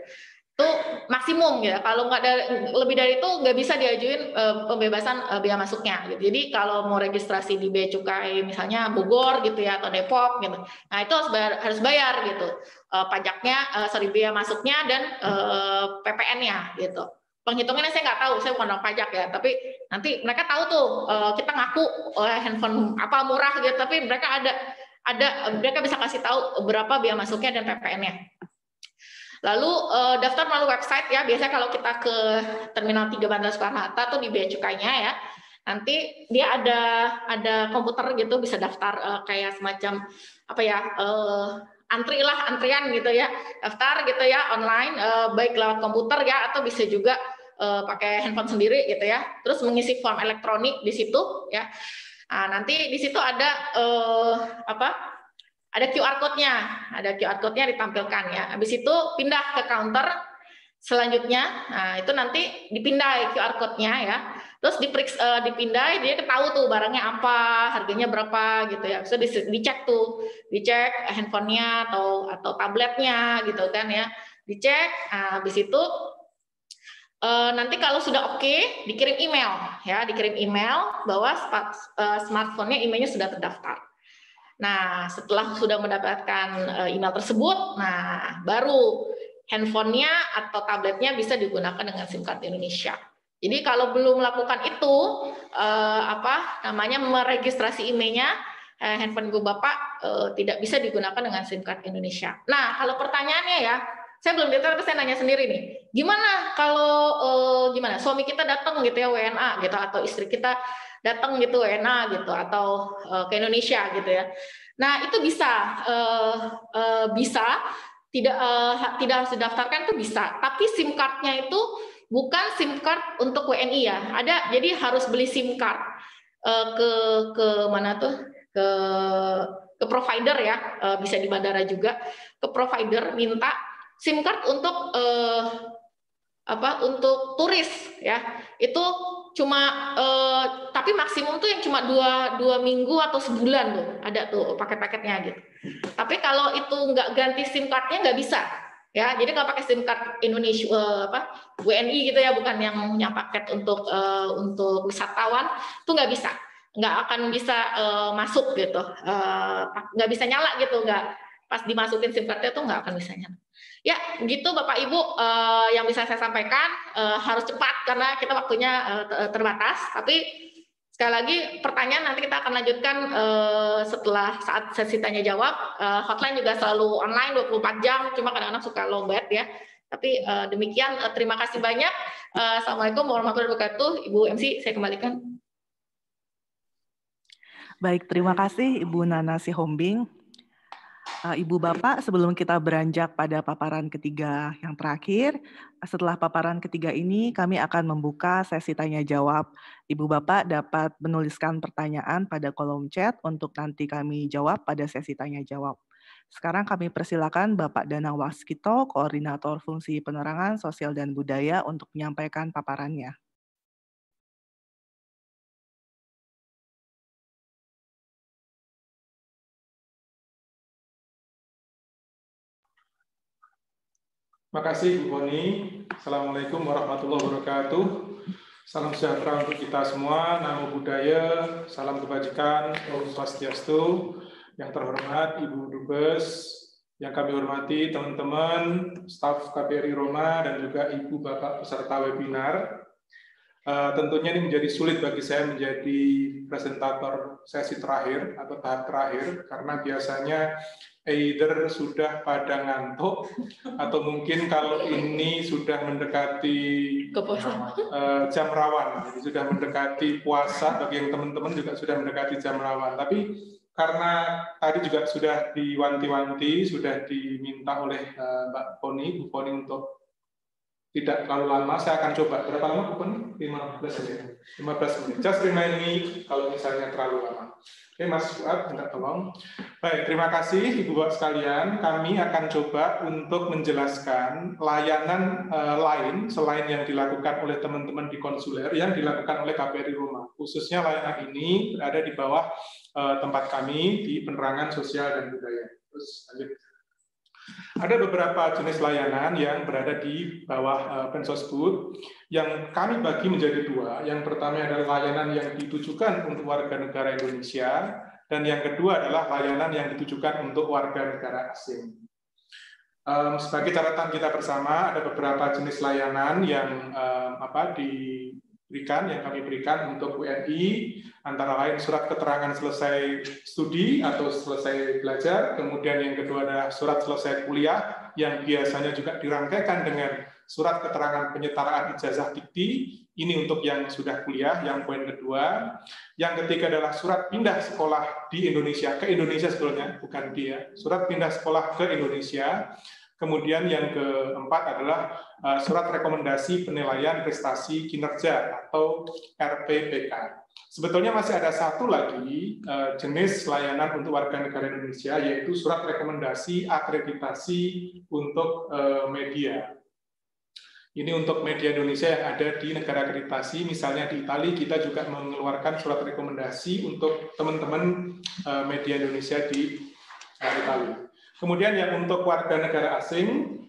itu maksimum ya. Kalau nggak ada lebih dari itu nggak bisa diajuin pembebasan biaya masuknya. Gitu. Jadi kalau mau registrasi di Bea Cukai misalnya Bogor gitu ya atau Depok gitu, nah itu harus bayar gitu pajaknya, biaya masuknya dan PPN-nya gitu. Penghitungannya saya nggak tahu, saya bukan orang pajak ya, tapi nanti mereka tahu tuh kita ngaku handphone apa murah gitu, tapi mereka mereka bisa kasih tahu berapa biaya masuknya dan PPN-nya. Lalu daftar melalui website ya, biasanya kalau kita ke Terminal 3 Bandara Soekarno-Hatta tuh di Bea Cukainya ya, nanti dia ada komputer gitu, bisa daftar kayak semacam apa ya, antrian gitu ya, daftar gitu ya online, baik lewat komputer ya atau bisa juga pakai handphone sendiri gitu ya, terus mengisi form elektronik di situ ya. Nah, nanti di situ ada ada QR code-nya ditampilkan ya. Habis itu pindah ke counter selanjutnya. Nah, itu nanti dipindai QR code-nya ya. Terus dipindai, dia ketahui tuh barangnya apa, harganya berapa gitu ya. Bisa dicek handphonenya atau tabletnya gitu kan ya. Dicek. Nah, habis itu nanti kalau sudah oke, dikirim email bahwa smartphone-nya emailnya sudah terdaftar. Nah, setelah sudah mendapatkan email tersebut, nah baru handphonenya atau tabletnya bisa digunakan dengan SIM card Indonesia. Jadi kalau belum melakukan itu, meregistrasi emailnya, handphone Ibu Bapak tidak bisa digunakan dengan SIM card Indonesia. Nah, kalau pertanyaannya ya, saya belum detail, tapi saya nanya sendiri nih, gimana kalau suami kita datang gitu ya WNA gitu, atau istri kita datang gitu WNA gitu, atau ke Indonesia gitu ya. Nah itu bisa tidak harus didaftarkan, itu bisa, tapi SIM card-nya itu bukan SIM card untuk WNI ya. Jadi harus beli SIM card ke mana tuh, ke provider ya, bisa di bandara juga, ke provider minta SIM card untuk untuk turis ya. Itu cuma tapi maksimum tuh yang cuma dua minggu atau sebulan tuh ada tuh paket-paketnya gitu. Tapi kalau itu nggak ganti SIM card-nya nggak bisa ya. Jadi kalau pakai SIM card Indonesia WNI gitu ya, bukan yang punya paket untuk wisatawan, tuh nggak akan bisa masuk gitu, nggak bisa nyala gitu, nggak pas dimasukin SIM card-nya tuh nggak akan bisa nyala. Ya, gitu Bapak Ibu yang bisa saya sampaikan. Harus cepat karena kita waktunya terbatas. Tapi sekali lagi pertanyaan nanti kita akan lanjutkan setelah saat sesi tanya jawab. Hotline juga selalu online 24 jam, cuma kadang-kadang suka lowbat ya. Tapi demikian, terima kasih banyak. Assalamualaikum warahmatullahi wabarakatuh. Ibu MC, saya kembalikan. Baik, terima kasih Ibu Nana Sihombing. Ibu Bapak, sebelum kita beranjak pada paparan ketiga yang terakhir, setelah paparan ketiga ini kami akan membuka sesi tanya jawab. Ibu Bapak dapat menuliskan pertanyaan pada kolom chat untuk nanti kami jawab pada sesi tanya jawab. Sekarang kami persilakan Bapak Danang Waskito, Koordinator Fungsi Penerangan Sosial dan Budaya, untuk menyampaikan paparannya. Terima kasih Bu Boni. Assalamualaikum warahmatullahi wabarakatuh. Salam sejahtera untuk kita semua, Namo Buddhaya, salam kebajikan, Om Swastiastu. Yang terhormat Ibu Dubes, yang kami hormati teman-teman, staf KBRI Roma, dan juga Ibu Bapak peserta webinar. Tentunya ini menjadi sulit bagi saya menjadi presentator sesi terakhir atau tahap terakhir, karena biasanya either sudah pada ngantuk, atau mungkin kalau ini sudah mendekati jam rawan, jadi sudah mendekati puasa, bagi yang teman-teman juga sudah mendekati jam rawan. Tapi karena tadi juga sudah diwanti-wanti, sudah diminta oleh Mbak Poni, Bu Poni untuk tidak terlalu lama, saya akan coba. Berapa lama Bu Poni? 15 menit. 15 menit. Just remind me kalau misalnya terlalu lama. Oke, Mas Fuad, minta tolong. Baik, terima kasih Ibu Bapak sekalian. Kami akan coba untuk menjelaskan layanan lain selain yang dilakukan oleh teman-teman di konsuler yang dilakukan oleh KBRI Roma. Khususnya layanan ini berada di bawah tempat kami di Penerangan Sosial dan Budaya. Terus lanjut. Ada beberapa jenis layanan yang berada di bawah Pensosbud yang kami bagi menjadi dua. Yang pertama adalah layanan yang ditujukan untuk warga negara Indonesia, dan yang kedua adalah layanan yang ditujukan untuk warga negara asing. Sebagai catatan kita bersama, ada beberapa jenis layanan yang yang kami berikan untuk WNI, antara lain surat keterangan selesai studi atau selesai belajar, kemudian yang kedua adalah surat selesai kuliah, yang biasanya juga dirangkaikan dengan surat keterangan penyetaraan ijazah dikti, ini untuk yang sudah kuliah, yang poin kedua. Yang ketiga adalah surat pindah sekolah di Indonesia, ke Indonesia sebetulnya, bukan dia, surat pindah sekolah ke Indonesia. Kemudian yang keempat adalah surat rekomendasi penilaian prestasi kinerja atau RPPK. Sebetulnya masih ada satu lagi jenis layanan untuk warga negara Indonesia, yaitu surat rekomendasi akreditasi untuk media. Ini untuk media Indonesia yang ada di negara akreditasi, misalnya di Italia kita juga mengeluarkan surat rekomendasi untuk teman-teman media Indonesia di Italia. Kemudian yang untuk warga negara asing,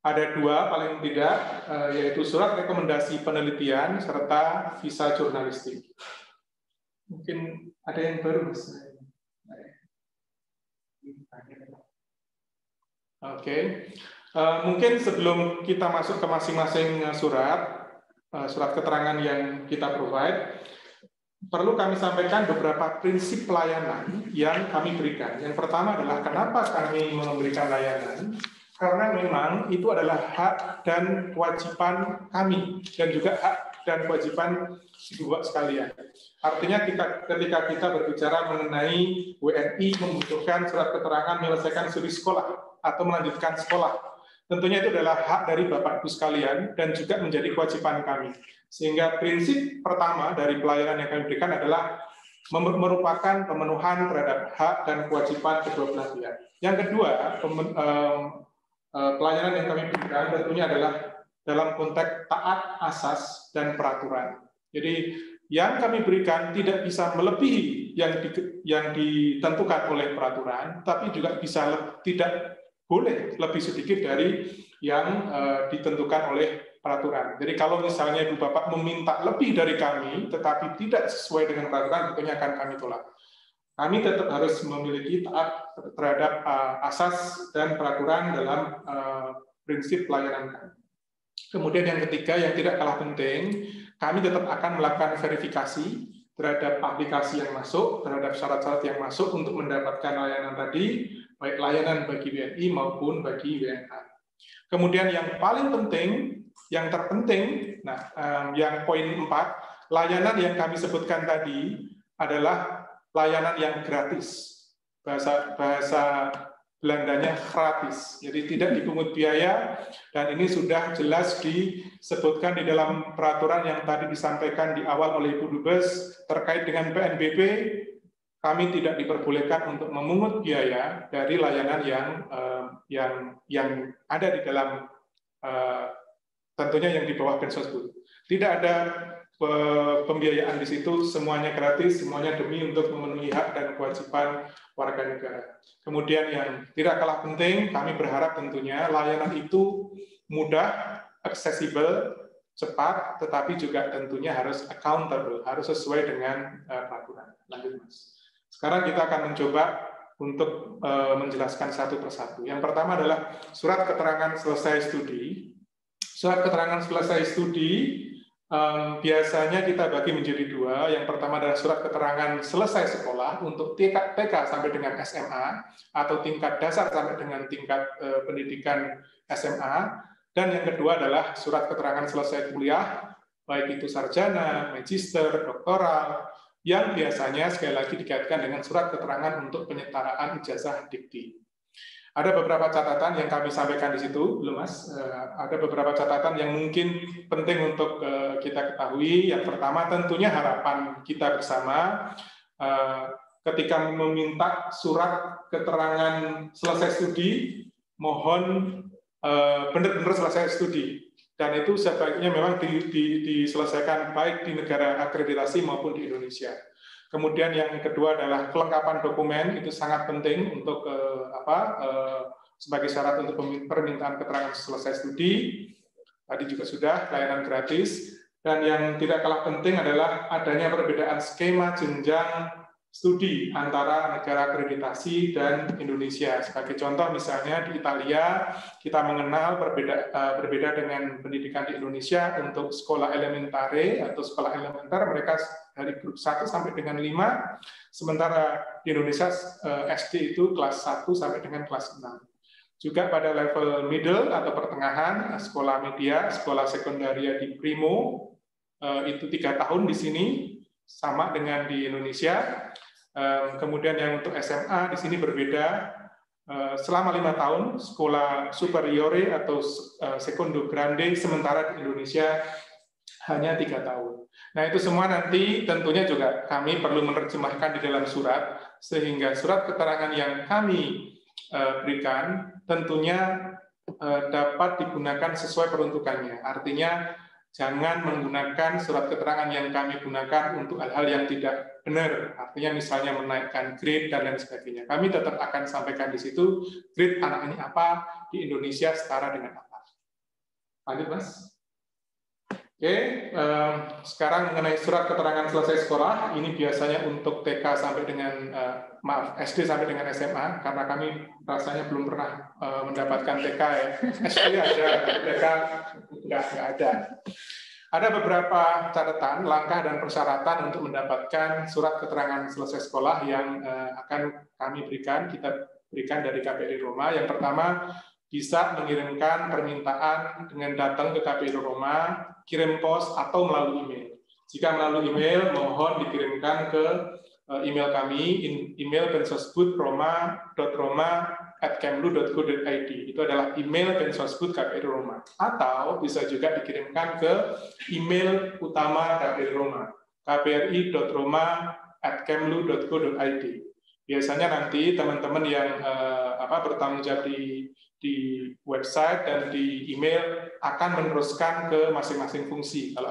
ada dua paling tidak, yaitu surat rekomendasi penelitian serta visa jurnalistik. Mungkin ada yang baru, Mas. Oke. Mungkin sebelum kita masuk ke masing-masing surat keterangan yang kita provide, perlu kami sampaikan beberapa prinsip pelayanan yang kami berikan. Yang pertama adalah kenapa kami memberikan layanan, karena memang itu adalah hak dan kewajiban kami, dan juga hak dan kewajiban Ibu Bapak sekalian. Artinya ketika kita berbicara mengenai WNI membutuhkan surat keterangan menyelesaikan studi sekolah atau melanjutkan sekolah, tentunya itu adalah hak dari Bapak Ibu sekalian dan juga menjadi kewajiban kami. Sehingga prinsip pertama dari pelayanan yang kami berikan adalah merupakan pemenuhan terhadap hak dan kewajiban kedua belah pihak. Yang kedua, pelayanan yang kami berikan tentunya adalah dalam konteks taat asas dan peraturan. Jadi yang kami berikan tidak bisa melebihi yang ditentukan oleh peraturan, tapi juga tidak boleh lebih sedikit dari yang ditentukan oleh peraturan. Jadi kalau misalnya Ibu Bapak meminta lebih dari kami, tetapi tidak sesuai dengan peraturan, tentunya akan kami tolak. Kami tetap harus memiliki taat terhadap asas dan peraturan dalam prinsip pelayanan kami. Kemudian yang ketiga, yang tidak kalah penting, kami tetap akan melakukan verifikasi terhadap aplikasi yang masuk, terhadap syarat-syarat yang masuk untuk mendapatkan layanan tadi, baik layanan bagi WNI maupun bagi WNA. Kemudian yang paling penting, yang terpenting, yang poin 4, layanan yang kami sebutkan tadi adalah layanan yang gratis. Bahasa Belandanya gratis, jadi tidak dipungut biaya, dan ini sudah jelas disebutkan di dalam peraturan yang tadi disampaikan di awal oleh Ibu Dubes terkait dengan PNBP. Kami tidak diperbolehkan untuk memungut biaya dari layanan yang ada di dalam tentunya yang di bawah Pensosbud. Tidak ada pembiayaan di situ, semuanya gratis, semuanya demi untuk memenuhi hak dan kewajiban warga negara. Kemudian yang tidak kalah penting, kami berharap tentunya layanan itu mudah, aksesibel, cepat, tetapi juga tentunya harus accountable, harus sesuai dengan peraturan. Lanjut, Mas. Sekarang kita akan mencoba untuk menjelaskan satu persatu. Yang pertama adalah surat keterangan selesai studi. Surat keterangan selesai studi biasanya kita bagi menjadi dua. Yang pertama adalah surat keterangan selesai sekolah untuk TK sampai dengan SMA, atau tingkat dasar sampai dengan tingkat pendidikan SMA. Dan yang kedua adalah surat keterangan selesai kuliah, baik itu sarjana, magister, doktoral, yang biasanya sekali lagi dikaitkan dengan surat keterangan untuk penyetaraan ijazah dikti. Ada beberapa catatan yang kami sampaikan di situ, belum Mas? Ada beberapa catatan yang mungkin penting untuk kita ketahui. Yang pertama tentunya harapan kita bersama ketika meminta surat keterangan selesai studi, mohon benar-benar selesai studi, dan itu sebaiknya memang diselesaikan baik di negara akreditasi maupun di Indonesia. Kemudian yang kedua adalah kelengkapan dokumen, itu sangat penting untuk sebagai syarat untuk permintaan keterangan selesai studi. Tadi juga sudah layanan gratis, dan yang tidak kalah penting adalah adanya perbedaan skema jenjang studi antara negara akreditasi dan Indonesia. Sebagai contoh misalnya di Italia, kita mengenal berbeda dengan pendidikan di Indonesia. Untuk sekolah elementare atau sekolah elementer, mereka dari grup 1 sampai dengan 5, sementara di Indonesia SD itu kelas 1 sampai dengan kelas 6. Juga pada level middle atau pertengahan, sekolah media, sekolah sekundaria di Primo, itu 3 tahun di sini, sama dengan di Indonesia. Kemudian yang untuk SMA di sini berbeda, selama 5 tahun sekolah superiore atau secondo grande, sementara di Indonesia hanya 3 tahun. Nah itu semua nanti tentunya juga kami perlu menerjemahkan di dalam surat, sehingga surat keterangan yang kami berikan tentunya dapat digunakan sesuai peruntukannya. Artinya jangan menggunakan surat keterangan yang kami gunakan untuk hal-hal yang tidak benar. Artinya misalnya menaikkan grade dan lain sebagainya. Kami tetap akan sampaikan di situ grade anak ini apa, di Indonesia setara dengan apa. Lanjut, Mas. Oke, sekarang mengenai surat keterangan selesai sekolah, ini biasanya untuk TK sampai dengan SD sampai dengan SMA, karena kami rasanya belum pernah mendapatkan TK ya. SD ada, TK nggak ada. Ada beberapa catatan, langkah dan persyaratan untuk mendapatkan surat keterangan selesai sekolah yang akan kami berikan, kita berikan dari KPRI Roma. Yang pertama, bisa mengirimkan permintaan dengan datang ke KPRI Roma, kirim pos atau melalui email. Jika melalui email, mohon dikirimkan ke email kami, email pensosbud.roma.roma@kemlu.go.id. Itu adalah email pensosbud KPRI Roma. Atau bisa juga dikirimkan ke email utama KPRI Roma, kpri.roma@kemlu.go.id. Biasanya nanti teman-teman yang bertanggung jawab di website dan di email akan meneruskan ke masing-masing fungsi. Kalau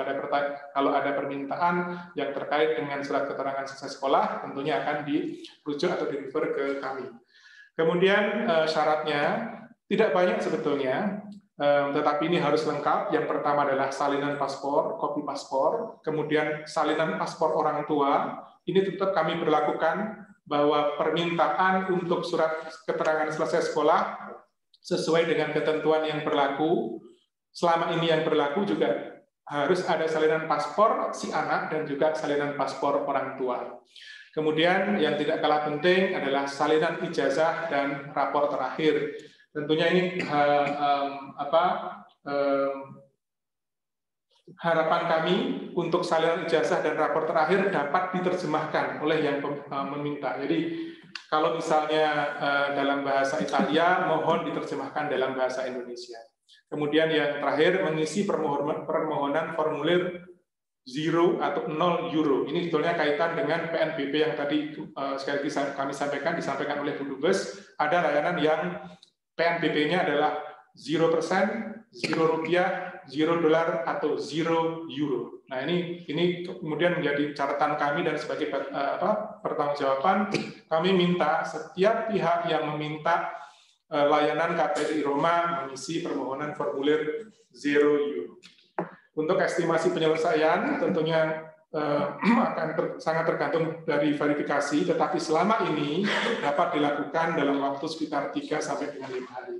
ada permintaan yang terkait dengan surat keterangan selesai sekolah, tentunya akan dirujuk atau di-refer ke kami. Kemudian syaratnya tidak banyak sebetulnya, tetapi ini harus lengkap. Yang pertama adalah salinan paspor, kopi paspor, kemudian salinan paspor orang tua. Ini tetap kami berlakukan bahwa permintaan untuk surat keterangan selesai sekolah sesuai dengan ketentuan yang berlaku. Selama ini yang berlaku juga harus ada salinan paspor si anak dan juga salinan paspor orang tua. Kemudian yang tidak kalah penting adalah salinan ijazah dan rapor terakhir. Tentunya ini harapan kami untuk salinan ijazah dan rapor terakhir dapat diterjemahkan oleh yang meminta. Jadi kalau misalnya dalam bahasa Italia, mohon diterjemahkan dalam bahasa Indonesia. Kemudian yang terakhir, mengisi permohonan formulir 0 atau 0 euro. Ini sebetulnya kaitan dengan PNBP yang tadi sekali lagi kami disampaikan oleh Bu Dubes. Ada layanan yang PNBP-nya adalah 0%, 0 rupiah, 0 dolar, atau 0 euro. Nah ini kemudian menjadi catatan kami dan sebagai pertanggungjawaban, kami minta setiap pihak yang meminta layanan KPRI Roma mengisi permohonan formulir 0 euro. Untuk estimasi penyelesaian tentunya akan sangat tergantung dari verifikasi, tetapi selama ini dapat dilakukan dalam waktu sekitar 3 sampai dengan 5 hari.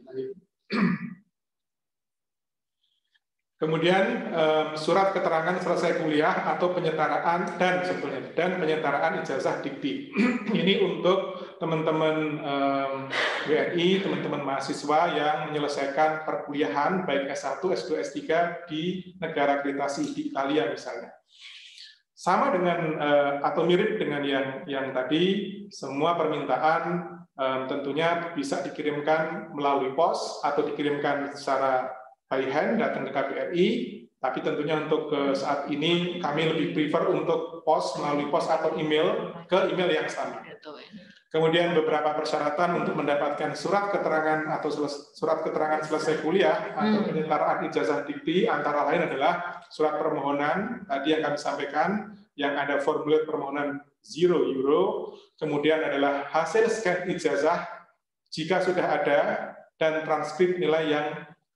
Kemudian surat keterangan selesai kuliah atau penyetaraan dan penyetaraan ijazah dikti. Ini untuk teman-teman WNI, teman-teman mahasiswa yang menyelesaikan perkuliahan baik S1, S2, S3 di negara akreditasi di Italia misalnya. Sama dengan atau mirip dengan yang tadi, semua permintaan tentunya bisa dikirimkan melalui pos atau dikirimkan secara by hand datang ke KBRI, tapi tentunya untuk saat ini kami lebih prefer untuk pos melalui pos atau email ke email yang sama. Kemudian beberapa persyaratan untuk mendapatkan surat keterangan atau surat keterangan selesai kuliah atau penyetaraan ijazah dikti antara lain adalah surat permohonan tadi yang kami sampaikan, yang ada formulir permohonan €0, kemudian adalah hasil scan ijazah jika sudah ada, dan transkrip nilai yang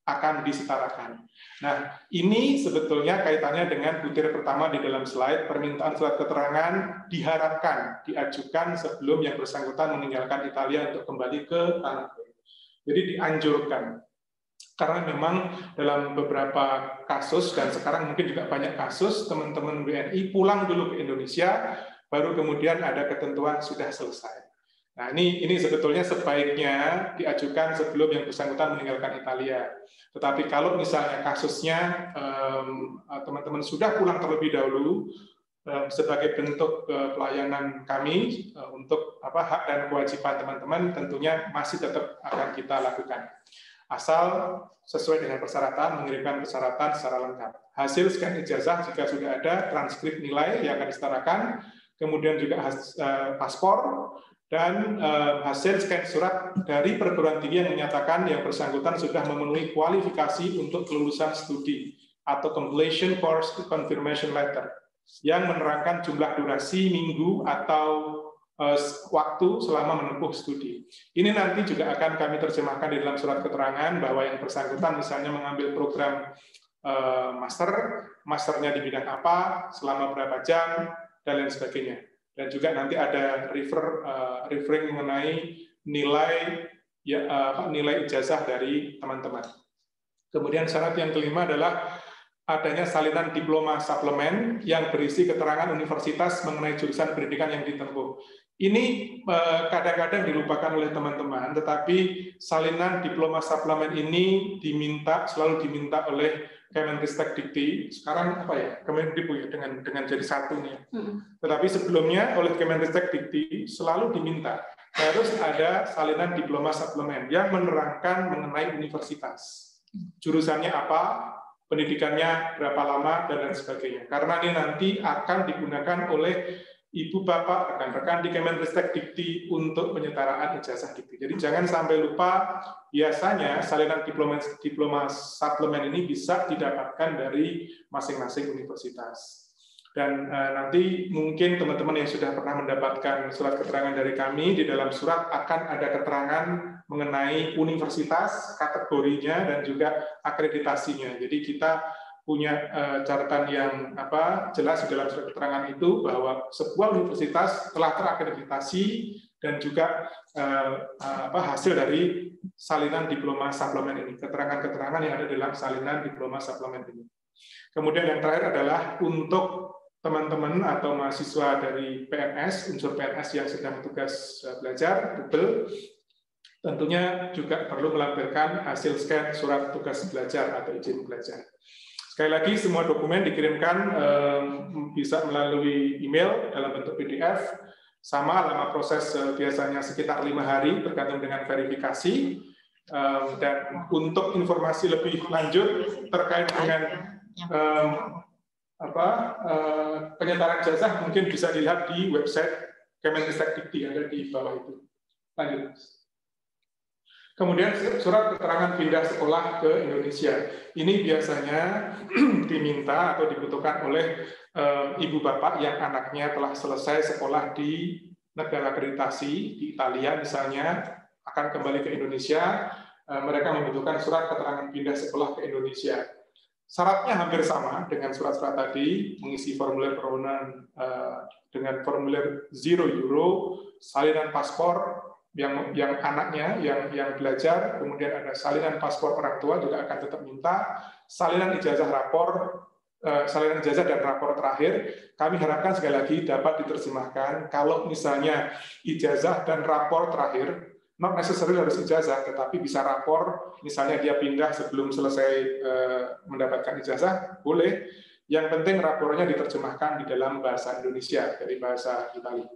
akan disetarakan. Nah, ini sebetulnya kaitannya dengan butir pertama di dalam slide, permintaan surat keterangan diharapkan diajukan sebelum yang bersangkutan meninggalkan Italia untuk kembali ke tanah air. Jadi dianjurkan. Karena memang dalam beberapa kasus, dan sekarang mungkin juga banyak kasus, teman-teman WNI pulang dulu ke Indonesia, baru kemudian ada ketentuan sudah selesai. Nah, ini sebetulnya sebaiknya diajukan sebelum yang bersangkutan meninggalkan Italia. Tetapi kalau misalnya kasusnya teman-teman sudah pulang terlebih dahulu, sebagai bentuk pelayanan kami untuk hak dan kewajiban teman-teman tentunya masih tetap akan kita lakukan. Asal sesuai dengan persyaratan, mengirimkan persyaratan secara lengkap. Hasil scan ijazah jika sudah ada, transkrip nilai yang akan disetarakan, kemudian juga paspor, dan hasil scan surat dari perguruan tinggi yang menyatakan yang bersangkutan sudah memenuhi kualifikasi untuk kelulusan studi atau completion course confirmation letter yang menerangkan jumlah durasi minggu atau waktu selama menempuh studi. Ini nanti juga akan kami terjemahkan di dalam surat keterangan bahwa yang bersangkutan misalnya mengambil program masternya di bidang apa, selama berapa jam, dan lain sebagainya. Dan juga nanti ada referring mengenai nilai ijazah dari teman-teman. Kemudian syarat yang kelima adalah adanya salinan diploma suplemen yang berisi keterangan universitas mengenai jurusan pendidikan yang ditempuh. Ini kadang-kadang dilupakan oleh teman-teman, tetapi salinan diploma suplemen ini selalu diminta oleh Kemenristek Dikti. Sekarang Kemendikbud dengan jadi satu nih. Tetapi sebelumnya oleh Kemenristek Dikti selalu diminta harus ada salinan diploma suplemen yang menerangkan mengenai universitas, jurusannya apa, pendidikannya berapa lama, dan lain sebagainya. Karena ini nanti akan digunakan oleh Ibu Bapak, rekan-rekan di Kemenristek Dikti untuk penyetaraan ijazah dikti. Jadi jangan sampai lupa, biasanya salinan diploma suplemen ini bisa didapatkan dari masing-masing universitas. Dan nanti mungkin teman-teman yang sudah pernah mendapatkan surat keterangan dari kami, di dalam surat akan ada keterangan mengenai universitas, kategorinya, dan juga akreditasinya. Jadi kita punya catatan yang jelas di dalam surat keterangan itu bahwa sebuah universitas telah terakreditasi dan juga hasil dari salinan diploma suplemen ini, keterangan-keterangan yang ada dalam salinan diploma suplemen ini. Kemudian yang terakhir adalah untuk teman-teman atau mahasiswa dari PNS, unsur PNS yang sedang tugas belajar, double, tentunya juga perlu melampirkan hasil scan surat tugas belajar atau izin belajar. Sekali lagi, semua dokumen dikirimkan bisa melalui email dalam bentuk PDF, sama lama proses biasanya sekitar 5 hari, tergantung dengan verifikasi. Dan untuk informasi lebih lanjut terkait dengan penyetaraan ijazah, mungkin bisa dilihat di website Kemenristek Dikti, ada di bawah itu. Lanjut. Kemudian surat keterangan pindah sekolah ke Indonesia. Ini biasanya diminta atau dibutuhkan oleh ibu bapak yang anaknya telah selesai sekolah di negara akreditasi, di Italia misalnya, akan kembali ke Indonesia, mereka membutuhkan surat keterangan pindah sekolah ke Indonesia. Syaratnya hampir sama dengan surat-surat tadi, mengisi formulir permohonan dengan formulir €0, salinan paspor yang anaknya yang belajar, kemudian ada salinan paspor orang tua juga akan tetap minta, salinan ijazah dan rapor terakhir. Kami harapkan sekali lagi dapat diterjemahkan kalau misalnya ijazah dan rapor terakhir, not necessarily harus ijazah, tetapi bisa rapor, misalnya dia pindah sebelum selesai mendapatkan ijazah, boleh. Yang penting rapornya diterjemahkan di dalam bahasa Indonesia dari bahasa Itali.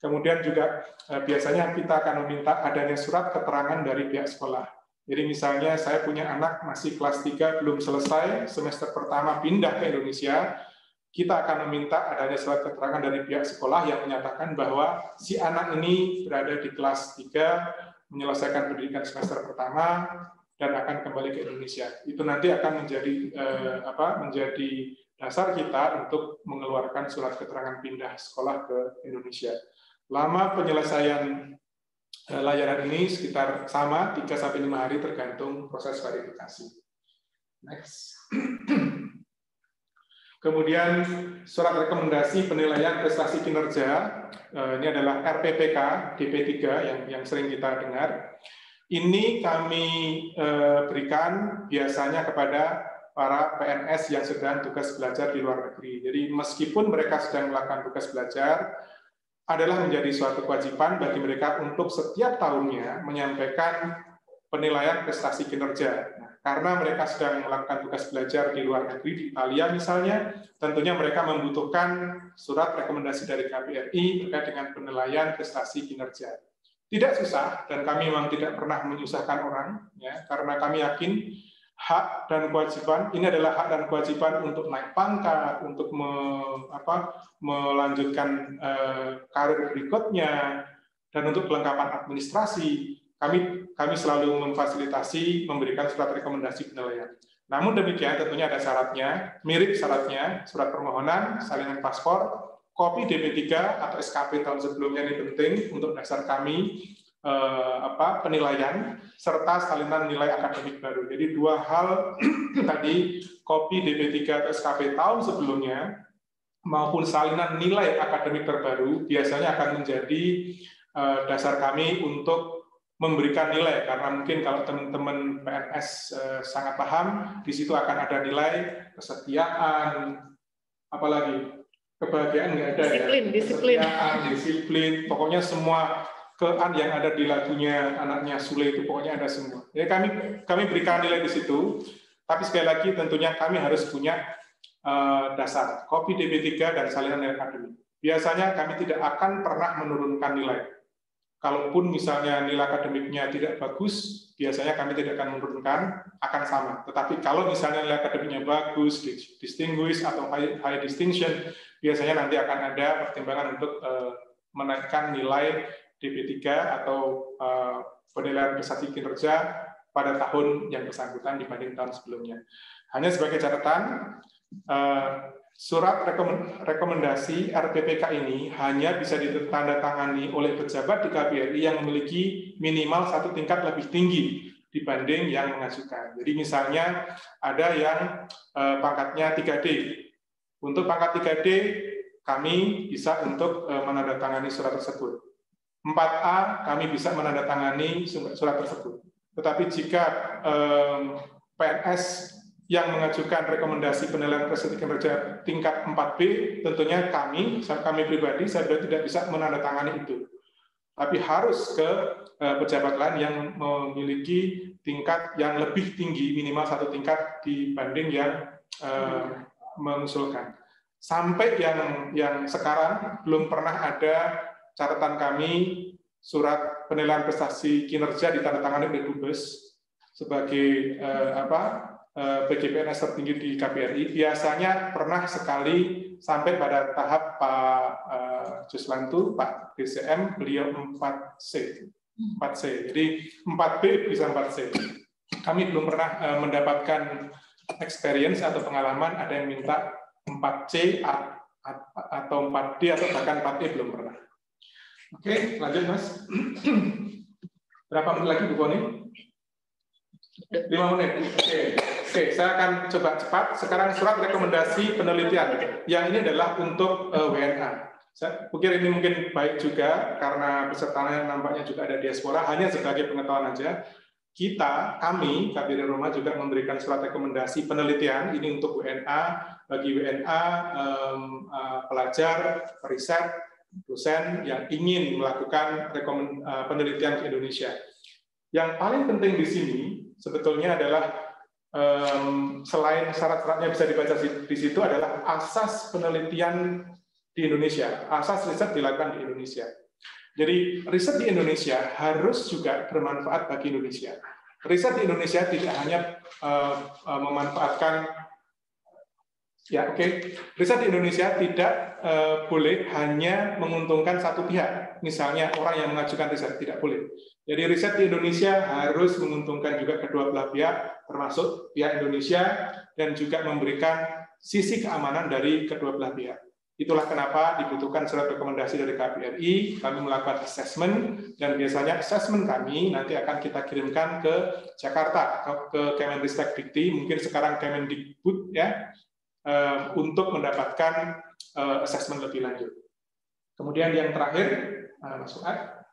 Kemudian juga biasanya kita akan meminta adanya surat keterangan dari pihak sekolah. Jadi misalnya saya punya anak masih kelas 3 belum selesai, semester pertama pindah ke Indonesia, kita akan meminta adanya surat keterangan dari pihak sekolah yang menyatakan bahwa si anak ini berada di kelas 3, menyelesaikan pendidikan semester pertama, dan akan kembali ke Indonesia. Itu nanti akan menjadi dasar kita untuk mengeluarkan surat keterangan pindah sekolah ke Indonesia. Lama penyelesaian layanan ini sekitar sama 3-5 hari tergantung proses verifikasi. Next. Kemudian surat rekomendasi penilaian prestasi kinerja, ini adalah RPPK DP3 yang sering kita dengar. Ini kami berikan biasanya kepada para PNS yang sedang tugas belajar di luar negeri. Jadi meskipun mereka sedang melakukan tugas belajar, adalah menjadi suatu kewajiban bagi mereka untuk setiap tahunnya menyampaikan penilaian prestasi kinerja. Nah, karena mereka sedang melakukan tugas belajar di luar negeri, di Italia misalnya, tentunya mereka membutuhkan surat rekomendasi dari KBRI terkait dengan penilaian prestasi kinerja. Tidak susah, dan kami memang tidak pernah menyusahkan orang, ya, karena kami yakin hak dan kewajiban ini adalah hak dan kewajiban untuk naik pangkat, untuk melanjutkan karir berikutnya, dan untuk kelengkapan administrasi. Kami selalu memfasilitasi memberikan surat rekomendasi penilaian. Namun demikian tentunya ada syaratnya, mirip syaratnya, surat permohonan, salinan paspor, kopi DP3 atau SKP tahun sebelumnya ini penting untuk dasar kami penilaian serta salinan nilai akademik baru. Jadi dua hal tadi, kopi DP3 atau SKP tahun sebelumnya maupun salinan nilai akademik terbaru biasanya akan menjadi dasar kami untuk memberikan nilai, karena mungkin kalau teman-teman PNS sangat paham, di situ akan ada nilai kesetiaan, apalagi kebahagiaan nggak ada, disiplin, pokoknya semua kean yang ada di lagunya anaknya Sule itu pokoknya ada semua. Ya, kami berikan nilai di situ, tapi sekali lagi tentunya kami harus punya dasar kopi DP3 dan salinan nilai akademik. Biasanya kami tidak akan pernah menurunkan nilai. Kalaupun misalnya nilai akademiknya tidak bagus, biasanya kami tidak akan menurunkan, akan sama. Tetapi kalau misalnya nilai akademiknya bagus, distinguished atau high distinction, biasanya nanti akan ada pertimbangan untuk menaikkan nilai DP3 atau penilaian prestasi kinerja pada tahun yang bersangkutan dibanding tahun sebelumnya. Hanya sebagai catatan, surat rekomendasi RPPK ini hanya bisa ditandatangani oleh pejabat di KBRI yang memiliki minimal 1 tingkat lebih tinggi dibanding yang mengajukan. Jadi misalnya ada yang pangkatnya 3D. Untuk pangkat 3D, kami bisa untuk menandatangani surat tersebut. 4A kami bisa menandatangani surat tersebut. Tetapi jika PNS yang mengajukan rekomendasi penilaian prestasi kinerja tingkat 4B, tentunya kami pribadi, saya tidak bisa menandatangani itu. Tapi harus ke pejabat lain yang memiliki tingkat yang lebih tinggi, minimal 1 tingkat dibanding yang mengusulkan. Sampai yang sekarang belum pernah ada catatan kami surat penilaian prestasi kinerja ditandatangani oleh Dubes sebagai PGPNS tertinggi di KBRI. Biasanya pernah sekali sampai pada tahap Pak Juslantu, Pak DCM, beliau 4C. Jadi 4B bisa 4C. Kami belum pernah mendapatkan experience atau pengalaman ada yang minta 4C atau 4D atau bahkan 4E belum pernah. Oke, lanjut Mas. Berapa menit lagi Bu Boni? 5 menit. Oke. Oke, saya akan coba cepat. Sekarang surat rekomendasi penelitian. Yang ini adalah untuk WNA. Saya pikir ini mungkin baik juga karena pesertanya nampaknya juga ada diaspora. Hanya sebagai pengetahuan aja. Kami, KBRI Roma juga memberikan surat rekomendasi penelitian ini untuk WNA, bagi WNA, pelajar, riset, dosen yang ingin melakukan penelitian ke Indonesia. Yang paling penting di sini sebetulnya adalah selain syarat-syaratnya bisa dibaca di situ adalah asas penelitian di Indonesia, asas riset dilakukan di Indonesia. Jadi riset di Indonesia harus juga bermanfaat bagi Indonesia. Riset di Indonesia tidak hanya memanfaatkan, riset di Indonesia tidak boleh hanya menguntungkan satu pihak. Misalnya orang yang mengajukan riset tidak boleh. Jadi riset di Indonesia harus menguntungkan juga kedua belah pihak, termasuk pihak Indonesia, dan juga memberikan sisi keamanan dari kedua belah pihak. Itulah kenapa dibutuhkan surat rekomendasi dari KBRI, kami melakukan assessment, dan biasanya assessment kami nanti akan kita kirimkan ke Jakarta, ke Kemendikbud, mungkin sekarang Kemendikbud ya, untuk mendapatkan assessment lebih lanjut. Kemudian yang terakhir, Mas Fuad,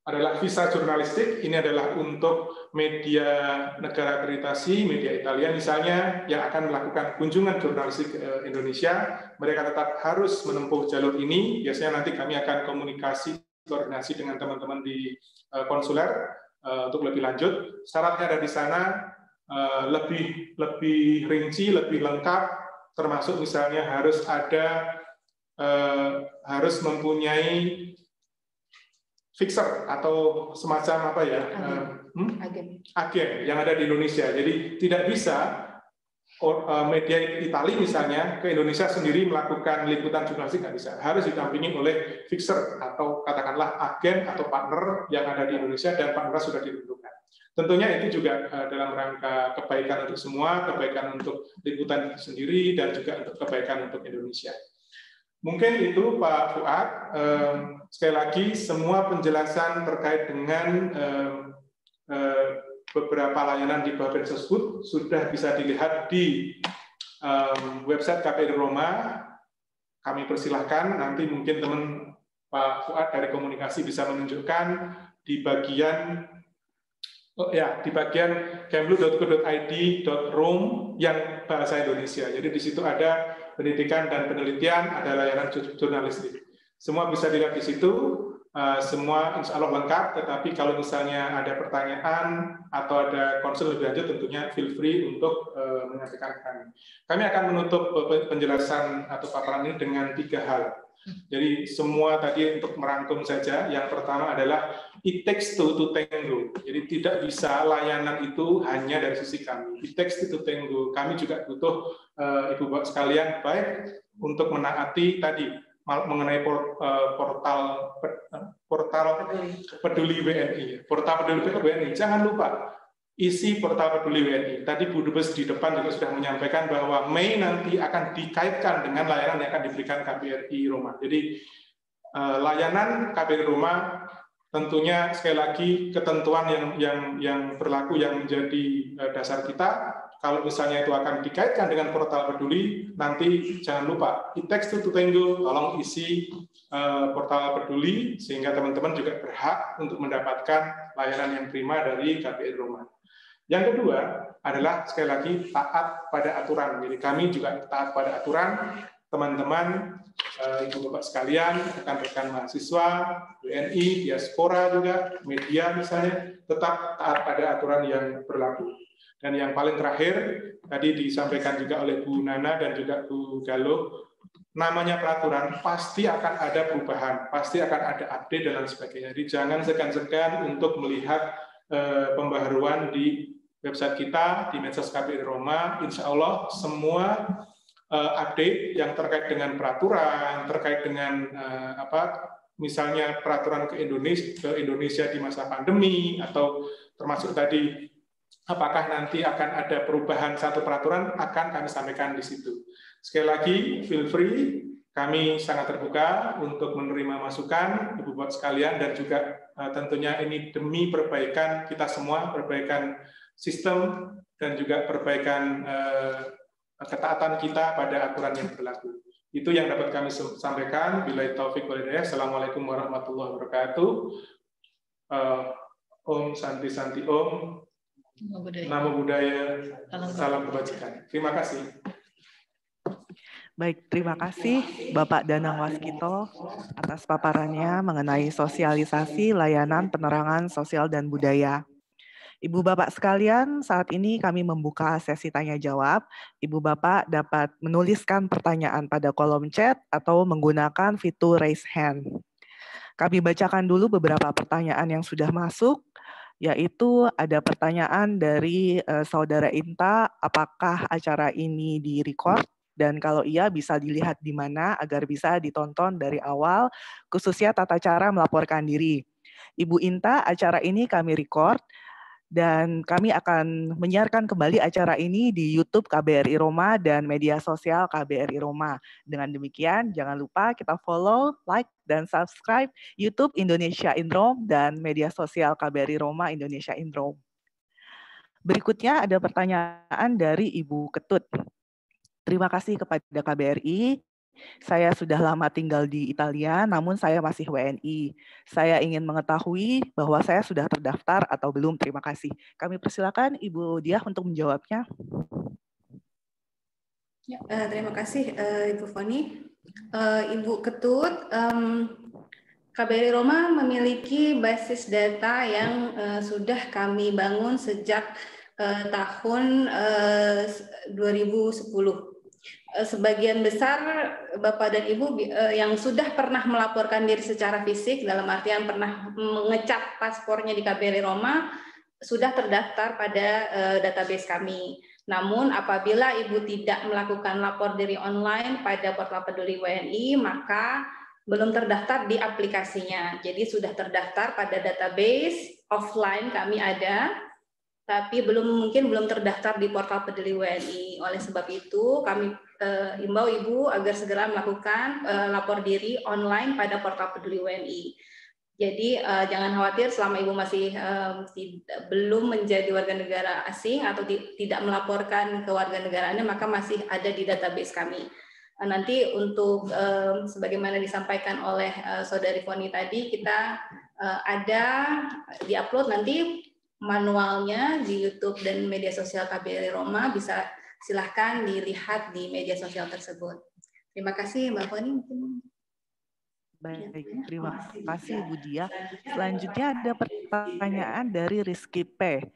adalah visa jurnalistik. Ini adalah untuk media negara akreditasi, media Italia misalnya, yang akan melakukan kunjungan jurnalistik ke Indonesia. Mereka tetap harus menempuh jalur ini. Biasanya nanti kami akan koordinasi dengan teman-teman di konsuler untuk lebih lanjut. Syaratnya ada di sana lebih rinci, lebih lengkap, termasuk misalnya harus mempunyai fixer atau semacam apa ya, agen yang ada di Indonesia. Jadi tidak bisa media Italia misalnya ke Indonesia sendiri melakukan liputan jurnalistik, nggak bisa. Harus didampingi oleh fixer atau katakanlah agen atau partner yang ada di Indonesia dan partner sudah ditentukan. Tentunya itu juga dalam rangka kebaikan untuk semua, kebaikan untuk liputan sendiri dan juga untuk kebaikan untuk Indonesia. Mungkin itu Pak Fuad. Sekali lagi, semua penjelasan terkait dengan beberapa layanan di bawah tersebut sudah bisa dilihat di website KBRI Roma. Kami persilahkan, nanti mungkin teman Pak Fuad dari komunikasi bisa menunjukkan di bagian kemlu.co.id.room yang bahasa Indonesia. Jadi di situ ada pendidikan dan penelitian, ada layanan jurnalistik. Semua bisa dilihat di situ, semua insya Allah lengkap, tetapi kalau misalnya ada pertanyaan atau ada concern lebih lanjut, tentunya feel free untuk menyampaikan ke kami. Kami akan menutup penjelasan atau paparan ini dengan 3 hal. Jadi semua tadi untuk merangkum saja, yang pertama adalah it takes two to tango. Jadi tidak bisa layanan itu hanya dari sisi kami. It takes two to tango. Kami juga butuh Ibu Bapak sekalian, baik untuk menaati tadi mengenai portal peduli WNI. Portal peduli WNI. Jangan lupa isi portal peduli WNI. Tadi Bu Dubes di depan juga sudah menyampaikan bahwa Mei nanti akan dikaitkan dengan layanan yang akan diberikan KBRI Roma. Jadi layanan KBRI Roma tentunya sekali lagi ketentuan yang berlaku yang menjadi dasar kita. Kalau misalnya itu akan dikaitkan dengan portal peduli, nanti jangan lupa it takes two to tango, tolong isi portal peduli sehingga teman-teman juga berhak untuk mendapatkan layanan yang prima dari KBRI Roma. Yang kedua adalah sekali lagi taat pada aturan. Jadi kami juga taat pada aturan, teman-teman, Ibu Bapak sekalian, rekan-rekan mahasiswa, WNI, diaspora juga, media misalnya, tetap taat pada aturan yang berlaku. Dan yang paling terakhir, tadi disampaikan juga oleh Bu Nana dan juga Bu Galuh, namanya peraturan pasti akan ada perubahan, pasti akan ada update dan lain sebagainya. Jadi jangan segan-segan untuk melihat pembaharuan di website kita, di medsos KBRI Roma. Insya Allah semua update yang terkait dengan peraturan, terkait dengan misalnya peraturan ke Indonesia di masa pandemi, atau termasuk tadi apakah nanti akan ada perubahan satu peraturan, akan kami sampaikan di situ. Sekali lagi, feel free, kami sangat terbuka untuk menerima masukan, Ibu Bapak sekalian, dan juga tentunya ini demi perbaikan kita semua, perbaikan sistem dan juga perbaikan ketaatan kita pada aturan yang berlaku. Itu yang dapat kami sampaikan. Billahi taufik wal hidayah. Assalamualaikum warahmatullahi wabarakatuh. Om Santi Santi Om. Namo Buddhaya. Salam kebajikan. Terima kasih. Baik, terima kasih Bapak Danang Waskito atas paparannya mengenai sosialisasi layanan penerangan sosial dan budaya. Ibu Bapak sekalian, saat ini kami membuka sesi tanya jawab. Ibu Bapak dapat menuliskan pertanyaan pada kolom chat atau menggunakan fitur raise hand. Kami bacakan dulu beberapa pertanyaan yang sudah masuk, yaitu ada pertanyaan dari Saudara Inta, apakah acara ini di-record? Dan kalau iya bisa dilihat di mana agar bisa ditonton dari awal, khususnya tata cara melaporkan diri. Ibu Inta, acara ini kami record, dan kami akan menyiarkan kembali acara ini di YouTube KBRI Roma dan media sosial KBRI Roma. Dengan demikian, jangan lupa kita follow, like, dan subscribe YouTube Indonesia in Rome dan media sosial KBRI Roma Indonesia in Rome. Berikutnya ada pertanyaan dari Ibu Ketut. Terima kasih kepada KBRI. Saya sudah lama tinggal di Italia, namun saya masih WNI. Saya ingin mengetahui bahwa saya sudah terdaftar atau belum. Terima kasih. Kami persilakan Ibu Diah untuk menjawabnya. Ya, terima kasih Ibu Foni. Ibu Ketut, KBRI Roma memiliki basis data yang sudah kami bangun sejak tahun 2010. Sebagian besar Bapak dan Ibu yang sudah pernah melaporkan diri secara fisik, dalam artian pernah mengecap paspornya di KBRI Roma, sudah terdaftar pada database kami. Namun apabila Ibu tidak melakukan lapor diri online pada portal peduli WNI, maka belum terdaftar di aplikasinya. Jadi sudah terdaftar pada database offline kami ada, tapi mungkin belum terdaftar di portal peduli WNI. Oleh sebab itu kami imbau Ibu agar segera melakukan lapor diri online pada portal peduli WNI. Jadi jangan khawatir selama Ibu masih belum menjadi warga negara asing atau tidak melaporkan kewarganegaraannya, maka masih ada di database kami. Nanti untuk sebagaimana disampaikan oleh Saudari Foni tadi, kita ada di-upload nanti manualnya di YouTube dan media sosial KBRI Roma, bisa silahkan dilihat di media sosial tersebut. Terima kasih Mbak Foni. Baik, terima kasih Bu Diah. Selanjutnya ada pertanyaan dari Rizky P.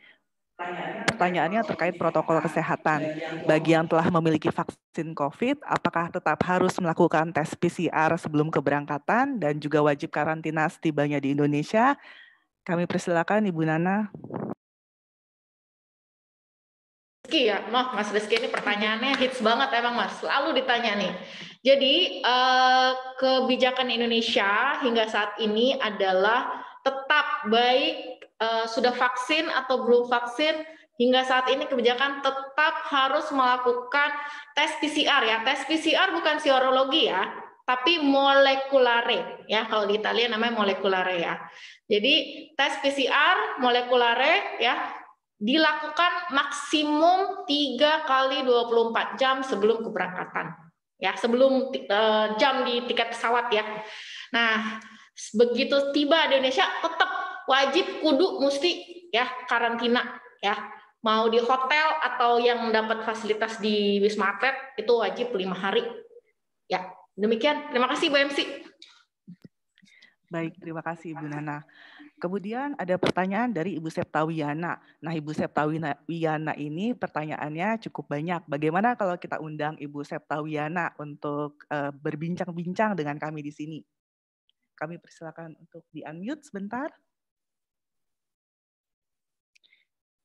Pertanyaannya terkait protokol kesehatan. Bagi yang telah memiliki vaksin COVID, apakah tetap harus melakukan tes PCR sebelum keberangkatan dan juga wajib karantina setibanya di Indonesia? Kami persilakan Ibu Nana. Rizky ya, Mas Rizky, ini pertanyaannya hits banget emang Mas, selalu ditanya nih. Jadi kebijakan Indonesia hingga saat ini adalah tetap baik sudah vaksin atau belum vaksin, hingga saat ini kebijakan tetap harus melakukan tes PCR ya. Tes PCR bukan serologi ya, tapi molekulare ya. Kalau di Italia namanya molekulare ya. Jadi tes PCR molekulare ya dilakukan maksimum 3 kali 24 jam sebelum keberangkatan. Ya, sebelum jam di tiket pesawat ya. Nah, begitu tiba di Indonesia tetap wajib mesti ya karantina ya. Mau di hotel atau yang dapat fasilitas di Wisma Atlet itu wajib 5 hari. Ya, demikian. Terima kasih Bu MC. Baik, terima kasih Ibu Nana. Kemudian ada pertanyaan dari Ibu Septawiana. Nah, Ibu Septawiana ini pertanyaannya cukup banyak. Bagaimana kalau kita undang Ibu Septawiana untuk berbincang-bincang dengan kami di sini? Kami persilakan untuk di-unmute sebentar.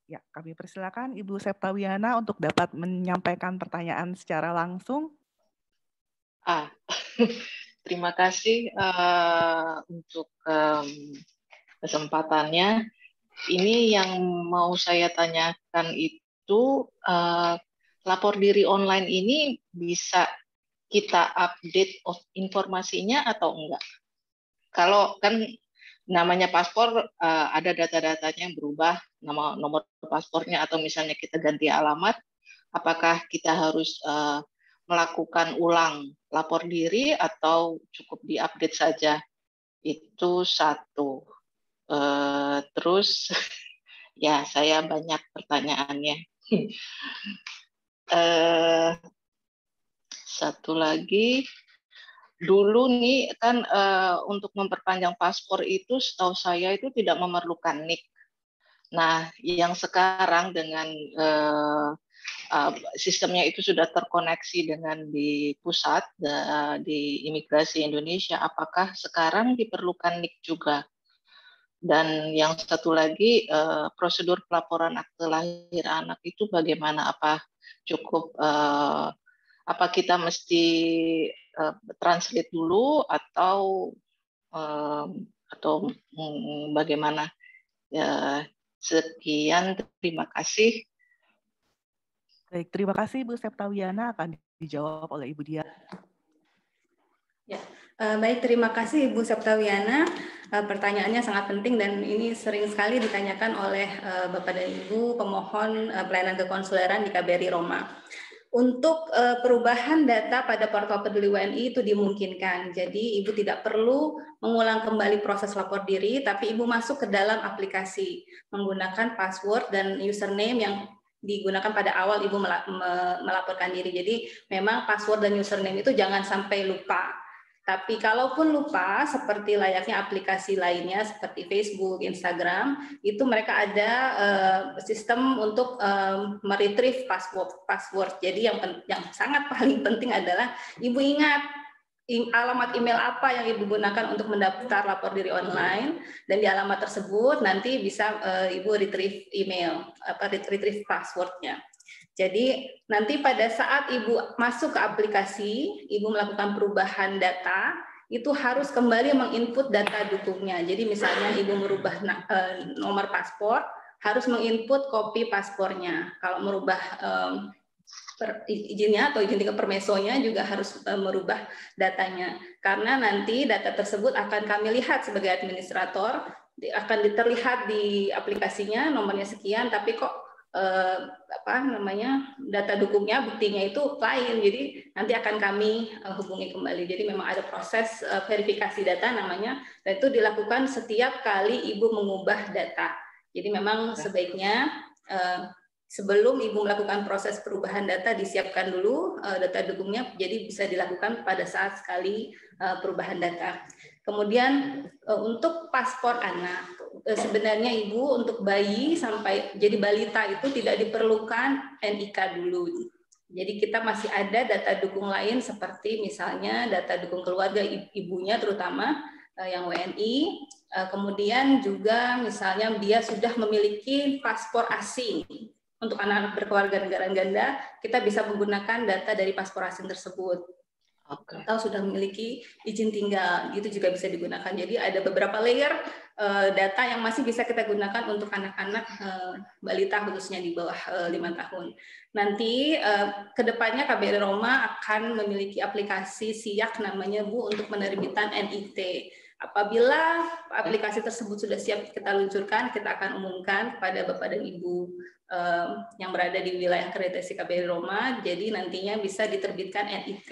Ya, kami persilakan Ibu Septawiana untuk dapat menyampaikan pertanyaan secara langsung. Terima kasih untuk kesempatannya. Ini yang mau saya tanyakan itu, lapor diri online ini bisa kita update informasinya atau enggak? Kalau kan namanya paspor ada data-datanya yang berubah, nomor paspornya, atau misalnya kita ganti alamat, apakah kita harus melakukan ulang lapor diri atau cukup diupdate saja? Itu satu. Terus ya saya banyak pertanyaannya. Satu lagi, dulu nih kan untuk memperpanjang paspor itu setahu saya itu tidak memerlukan NIK. Nah, yang sekarang dengan sistemnya itu sudah terkoneksi dengan di pusat, di imigrasi Indonesia, apakah sekarang diperlukan NIK juga? Dan yang satu lagi, prosedur pelaporan akte lahir anak itu bagaimana? Apa cukup apa kita mesti translate dulu atau bagaimana? Ya, sekian, terima kasih. Baik, terima kasih Bu Septawiana, akan dijawab oleh Ibu Dia. Ya, baik, terima kasih Ibu Septawiana. Pertanyaannya sangat penting dan ini sering sekali ditanyakan oleh Bapak dan Ibu pemohon pelayanan kekonsuleran di KBRI Roma. Untuk perubahan data pada portal Peduli WNI itu dimungkinkan. Jadi Ibu tidak perlu mengulang kembali proses lapor diri, tapi Ibu masuk ke dalam aplikasi menggunakan password dan username yang digunakan pada awal Ibu melaporkan diri. Jadi memang password dan username itu jangan sampai lupa. Tapi kalaupun lupa, seperti layaknya aplikasi lainnya seperti Facebook, Instagram, itu mereka ada sistem untuk meretrieve password. Jadi yang sangat paling penting adalah Ibu ingat alamat email apa yang Ibu gunakan untuk mendaftar lapor diri online, dan di alamat tersebut nanti bisa Ibu retrieve email, retrieve passwordnya. Jadi nanti pada saat Ibu masuk ke aplikasi, Ibu melakukan perubahan data, itu harus kembali menginput data dukungnya. Jadi misalnya Ibu merubah nomor paspor, harus menginput kopi paspornya. Kalau merubah izinnya atau izin tinggal permesonya juga harus merubah datanya. Karena nanti data tersebut akan kami lihat sebagai administrator, akan terlihat di aplikasinya nomornya sekian, tapi kok data dukungnya, buktinya itu lain, jadi nanti akan kami hubungi kembali. Jadi memang ada proses verifikasi data namanya, dan itu dilakukan setiap kali Ibu mengubah data. Jadi memang sebaiknya sebelum Ibu melakukan proses perubahan data, disiapkan dulu data dukungnya, jadi bisa dilakukan pada saat sekali perubahan data. Kemudian untuk paspor anak, sebenarnya Ibu untuk bayi sampai jadi balita itu tidak diperlukan NIK dulu. Jadi kita masih ada data dukung lain seperti misalnya data dukung keluarga ibunya terutama yang WNI, kemudian juga misalnya dia sudah memiliki paspor asing. Untuk anak-anak berkeluarga negara ganda, kita bisa menggunakan data dari paspor asing tersebut. Atau sudah memiliki izin tinggal, itu juga bisa digunakan. Jadi ada beberapa layer data yang masih bisa kita gunakan untuk anak-anak balita khususnya di bawah 5 tahun. Nanti kedepannya KBRI Roma akan memiliki aplikasi SIAK namanya Bu untuk penerbitan NIT. Apabila aplikasi tersebut sudah siap kita luncurkan, kita akan umumkan kepada Bapak dan Ibu yang berada di wilayah akreditasi KBRI Roma. Jadi nantinya bisa diterbitkan NIT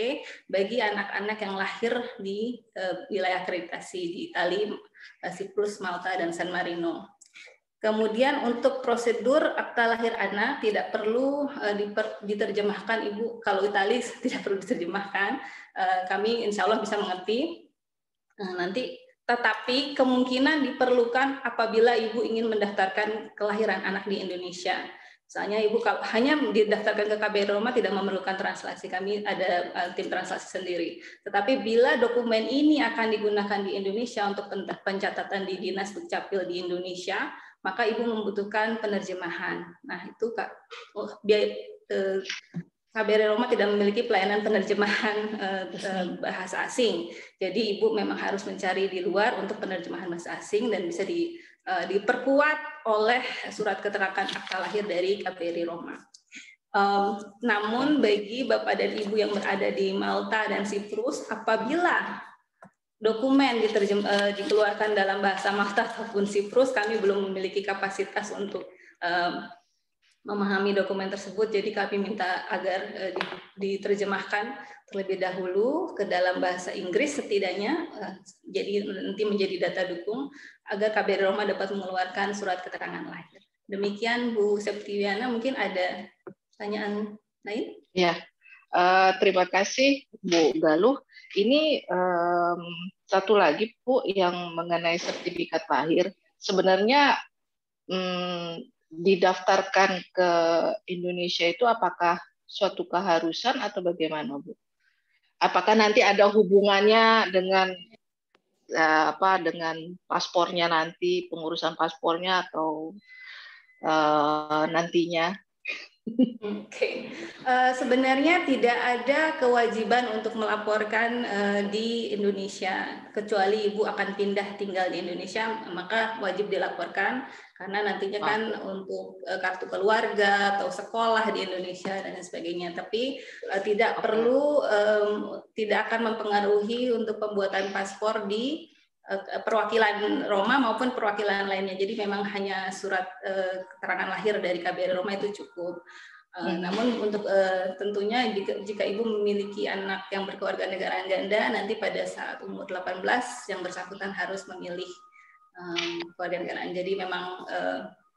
bagi anak-anak yang lahir di wilayah akreditasi di Italia, Siprus, Malta, dan San Marino. Kemudian untuk prosedur akta lahir anak tidak perlu diterjemahkan Ibu. Kalau Italia tidak perlu diterjemahkan, kami insya Allah bisa mengerti. Nanti tetapi kemungkinan diperlukan apabila Ibu ingin mendaftarkan kelahiran anak di Indonesia. Misalnya Ibu kalau hanya didaftarkan ke KBRI Roma tidak memerlukan translasi, kami ada tim translasi sendiri. Tetapi bila dokumen ini akan digunakan di Indonesia untuk pencatatan di Dinas Dukcapil di Indonesia, maka Ibu membutuhkan penerjemahan. Nah itu KBRI Roma tidak memiliki pelayanan penerjemahan bahasa asing. Jadi Ibu memang harus mencari di luar untuk penerjemahan bahasa asing dan bisa diperkuat oleh surat keterangan akta lahir dari KBRI Roma. Namun bagi Bapak dan Ibu yang berada di Malta dan Siprus, apabila dokumen dikeluarkan dalam bahasa Malta ataupun Siprus, kami belum memiliki kapasitas untuk memahami dokumen tersebut, jadi kami minta agar diterjemahkan terlebih dahulu ke dalam bahasa Inggris setidaknya, jadi nanti menjadi data dukung agar KBRI Roma dapat mengeluarkan surat keterangan lahir. Demikian Bu Septiana, mungkin ada pertanyaan lain? Ya, terima kasih Bu Galuh. Ini satu lagi Bu yang mengenai sertifikat lahir, sebenarnya didaftarkan ke Indonesia itu apakah suatu keharusan atau bagaimana Bu? Apakah nanti ada hubungannya dengan dengan paspornya nanti, pengurusan paspornya atau nantinya? Oke. Sebenarnya tidak ada kewajiban untuk melaporkan di Indonesia, kecuali Ibu akan pindah tinggal di Indonesia, maka wajib dilaporkan karena nantinya kan untuk kartu keluarga atau sekolah di Indonesia dan sebagainya. Tapi tidak perlu, tidak akan mempengaruhi untuk pembuatan paspor di perwakilan Roma maupun perwakilan lainnya. Jadi memang hanya surat keterangan lahir dari KBRI Roma itu cukup. Namun untuk tentunya jika Ibu memiliki anak yang berkeluarga negaraan ganda, nanti pada saat umur 18 yang bersangkutan harus memilih keluarga negaraan. Jadi memang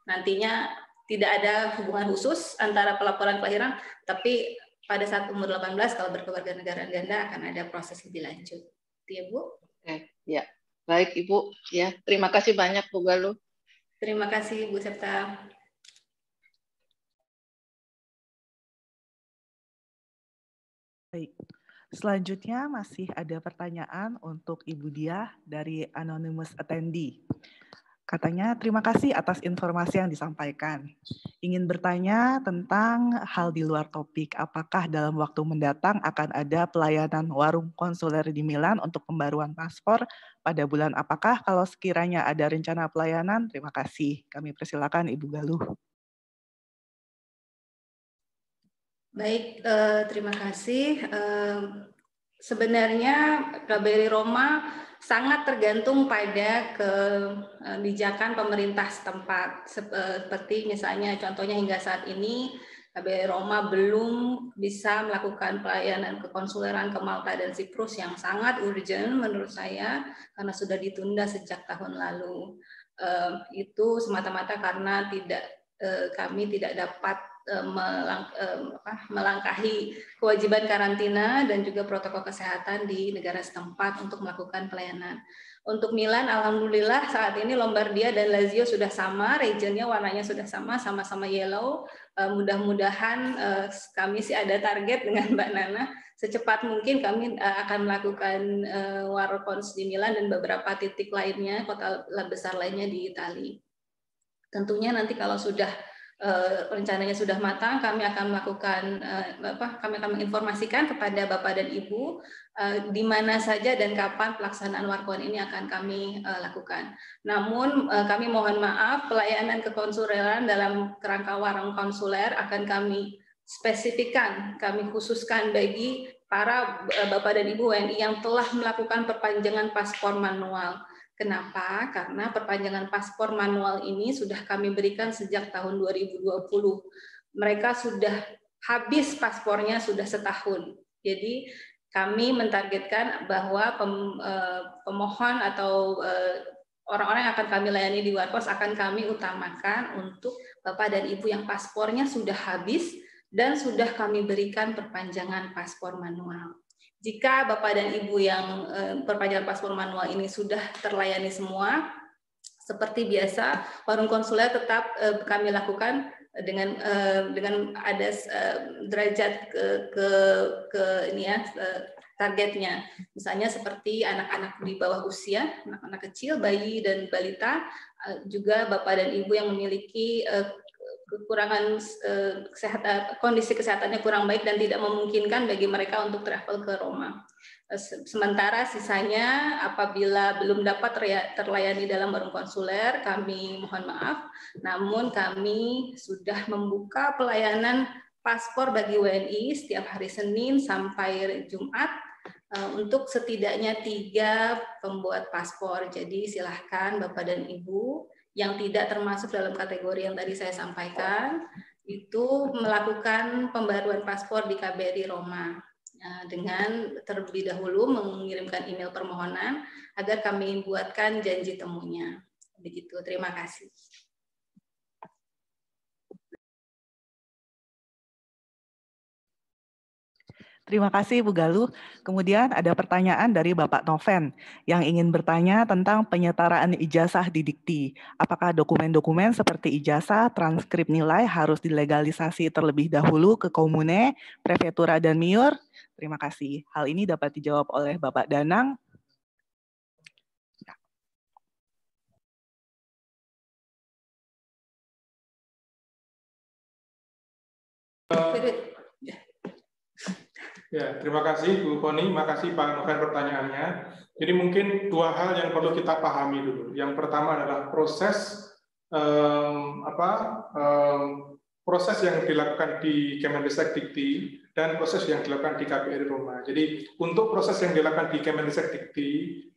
nantinya tidak ada hubungan khusus antara pelaporan kelahiran, tapi pada saat umur 18 kalau berkeluarga negaraan ganda akan ada proses lebih lanjut. Ya Bu? Oke, ya. Baik Ibu, ya terima kasih banyak Bu Galuh. Terima kasih Bu Septa. Baik, selanjutnya masih ada pertanyaan untuk Ibu Diah dari Anonymous Attendee. Katanya, terima kasih atas informasi yang disampaikan. Ingin bertanya tentang hal di luar topik. Apakah dalam waktu mendatang akan ada pelayanan warung konsuler di Milan untuk pembaruan paspor pada bulan apakah? Kalau sekiranya ada rencana pelayanan, terima kasih. Kami persilakan Ibu Galuh. Baik, terima kasih. Sebenarnya KBRI Roma sangat tergantung pada kebijakan pemerintah setempat. Seperti misalnya contohnya hingga saat ini KBRI Roma belum bisa melakukan pelayanan kekonsuleran ke Malta dan Siprus yang sangat urgent menurut saya karena sudah ditunda sejak tahun lalu. Itu semata-mata karena kami tidak dapat melangkahi kewajiban karantina dan juga protokol kesehatan di negara setempat untuk melakukan pelayanan. Untuk Milan, alhamdulillah saat ini Lombardia dan Lazio sudah sama, regionnya warnanya sudah sama-sama yellow. Mudah-mudahan kami sih ada target dengan Mbak Nana, secepat mungkin kami akan melakukan warkons di Milan dan beberapa titik lainnya, kota besar lainnya di Italia. Tentunya nanti kalau sudah rencananya sudah matang, kami akan melakukan kami akan menginformasikan kepada Bapak dan Ibu di mana saja dan kapan pelaksanaan warkon ini akan kami lakukan. Namun kami mohon maaf, pelayanan kekonsuleran dalam kerangka warung konsuler akan kami spesifikkan, kami khususkan bagi para Bapak dan Ibu WNI yang telah melakukan perpanjangan paspor manual. Kenapa? Karena perpanjangan paspor manual ini sudah kami berikan sejak tahun 2020. Mereka sudah habis paspornya sudah setahun. Jadi kami mentargetkan bahwa pemohon atau orang-orang yang akan kami layani di Warkos akan kami utamakan untuk Bapak dan Ibu yang paspornya sudah habis dan sudah kami berikan perpanjangan paspor manual. Jika Bapak dan Ibu yang perpanjangan paspor manual ini sudah terlayani semua, seperti biasa, warung konsuler tetap kami lakukan dengan ada derajat targetnya. Misalnya seperti anak-anak di bawah usia, anak-anak kecil, bayi dan balita, juga Bapak dan Ibu yang memiliki kekurangan kondisi kesehatannya kurang baik dan tidak memungkinkan bagi mereka untuk travel ke Roma. Sementara sisanya apabila belum dapat terlayani dalam warung konsuler, kami mohon maaf, namun kami sudah membuka pelayanan paspor bagi WNI setiap hari Senin sampai Jumat untuk setidaknya 3 pembuat paspor. Jadi silahkan Bapak dan Ibu yang tidak termasuk dalam kategori yang tadi saya sampaikan, itu melakukan pembaruan paspor di KBRI Roma dengan terlebih dahulu mengirimkan email permohonan agar kami buatkan janji temunya. Begitu, terima kasih. Terima kasih Bu Galuh. Kemudian ada pertanyaan dari Bapak Noven yang ingin bertanya tentang penyetaraan ijazah di Dikti. Apakah dokumen-dokumen seperti ijazah, transkrip nilai harus dilegalisasi terlebih dahulu ke Komune, Prefektura, dan Miur? Terima kasih. Hal ini dapat dijawab oleh Bapak Danang. Ya, terima kasih Bu Koni, makasih Pak Noven pertanyaannya. Jadi mungkin 2 hal yang perlu kita pahami dulu. Yang pertama adalah proses proses yang dilakukan di Kemendikbud Dikti dan proses yang dilakukan di KBRI Roma. Jadi untuk proses yang dilakukan di Kemendikbud Dikti,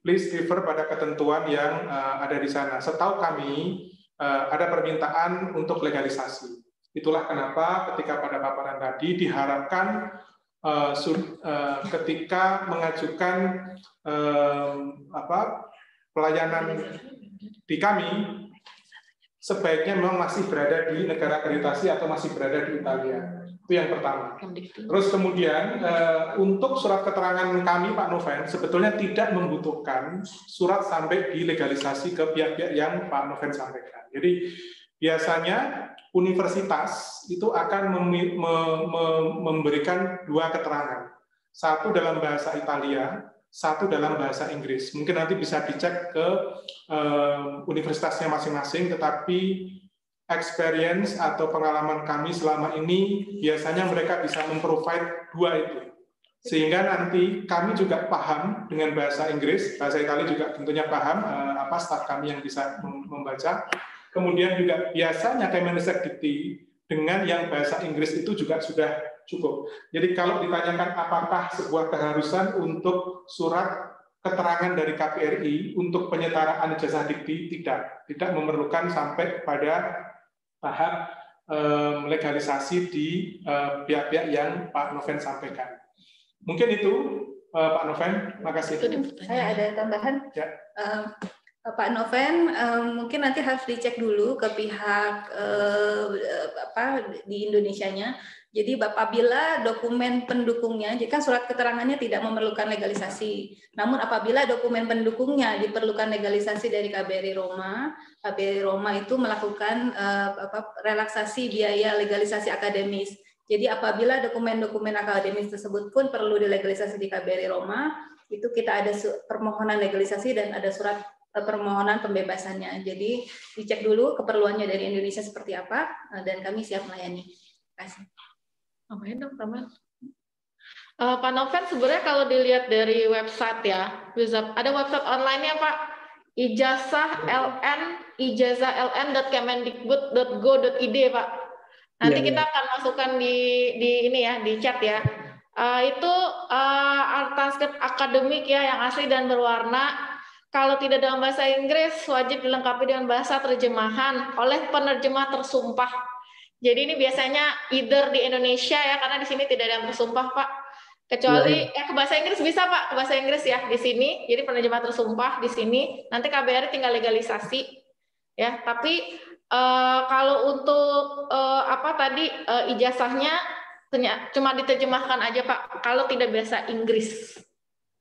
please refer pada ketentuan yang ada di sana. Setahu kami ada permintaan untuk legalisasi. Itulah kenapa ketika pada paparan tadi diharapkan ketika mengajukan pelayanan di kami, sebaiknya memang masih berada di negara akreditasi atau masih berada di Italia. Itu yang pertama. Terus kemudian untuk surat keterangan kami Pak Noven sebetulnya tidak membutuhkan surat sampai dilegalisasi ke pihak-pihak yang Pak Noven sampaikan. Jadi biasanya universitas itu akan memberikan 2 keterangan. Satu dalam bahasa Italia, satu dalam bahasa Inggris. Mungkin nanti bisa dicek ke universitasnya masing-masing, tetapi experience atau pengalaman kami selama ini biasanya mereka bisa memprovide 2 itu. Sehingga nanti kami juga paham dengan bahasa Inggris, bahasa Italia juga tentunya paham, staf kami yang bisa membaca. Kemudian juga biasanya Kemendikbud Dikti dengan yang bahasa Inggris itu juga sudah cukup. Jadi kalau ditanyakan apakah sebuah keharusan untuk surat keterangan dari KBRI untuk penyetaraan ijazah Dikti, tidak memerlukan sampai pada tahap legalisasi di pihak-pihak yang Pak Noven sampaikan. Mungkin itu Pak Noven, makasih. Saya ada tambahan. Ya. Pak Noven, mungkin nanti harus dicek dulu ke pihak di Indonesianya. Jadi apabila dokumen pendukungnya, jika surat keterangannya tidak memerlukan legalisasi, namun apabila dokumen pendukungnya diperlukan legalisasi dari KBRI Roma itu melakukan relaksasi biaya legalisasi akademis. Jadi apabila dokumen-dokumen akademis tersebut pun perlu dilegalisasi di KBRI Roma, itu kita ada permohonan legalisasi dan ada surat permohonan pembebasannya. Jadi dicek dulu keperluannya dari Indonesia seperti apa dan kami siap melayani. Terima kasih. Pak Noven, sebenarnya kalau dilihat dari website ya, ada website online-nya Pak, ijazah.ln.kemendikbud.go.id Pak. Nanti kita akan masukkan di ini ya, di chat ya. Itu transkrip akademik ya yang asli dan berwarna. Kalau tidak dalam bahasa Inggris, wajib dilengkapi dengan bahasa terjemahan oleh penerjemah tersumpah. Jadi ini biasanya either di Indonesia ya, karena di sini tidak ada yang tersumpah Pak. Kecuali ke bahasa Inggris bisa Pak, ke bahasa Inggris ya di sini. Jadi penerjemah tersumpah di sini. Nanti KBRI tinggal legalisasi ya. Tapi kalau untuk ijazahnya cuma diterjemahkan aja Pak. Kalau tidak bahasa Inggris.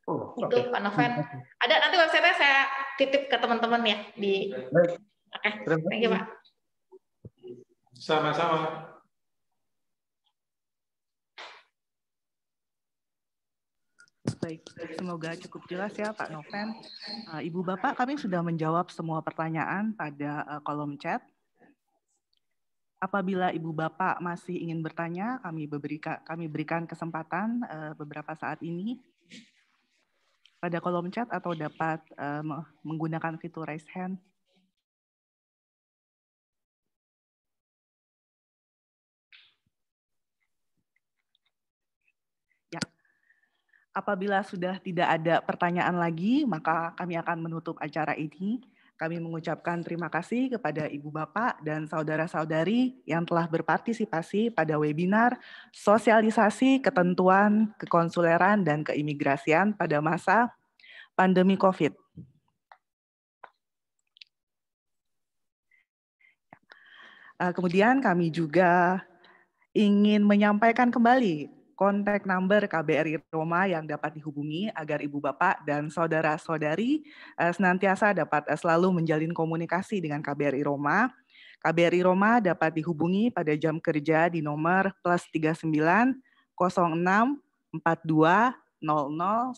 Itu Pak Noven. Ada nanti website-nya saya titip ke teman-teman ya di. Oke, thank you Pak. Sama-sama. Baik, semoga cukup jelas ya Pak Noven. Ibu Bapak, kami sudah menjawab semua pertanyaan pada kolom chat. Apabila Ibu Bapak masih ingin bertanya, kami berikan kesempatan beberapa saat ini pada kolom chat atau dapat menggunakan fitur raise hand. Ya, Apabila sudah tidak ada pertanyaan lagi, maka kami akan menutup acara ini. Kami mengucapkan terima kasih kepada Ibu Bapak dan saudara-saudari yang telah berpartisipasi pada webinar sosialisasi ketentuan kekonsuleran dan keimigrasian pada masa pandemi COVID. Kemudian kami juga ingin menyampaikan kembali kontak number KBRI Roma yang dapat dihubungi agar Ibu Bapak dan saudara-saudari senantiasa dapat selalu menjalin komunikasi dengan KBRI Roma. KBRI Roma dapat dihubungi pada jam kerja di nomor +39 06 42 00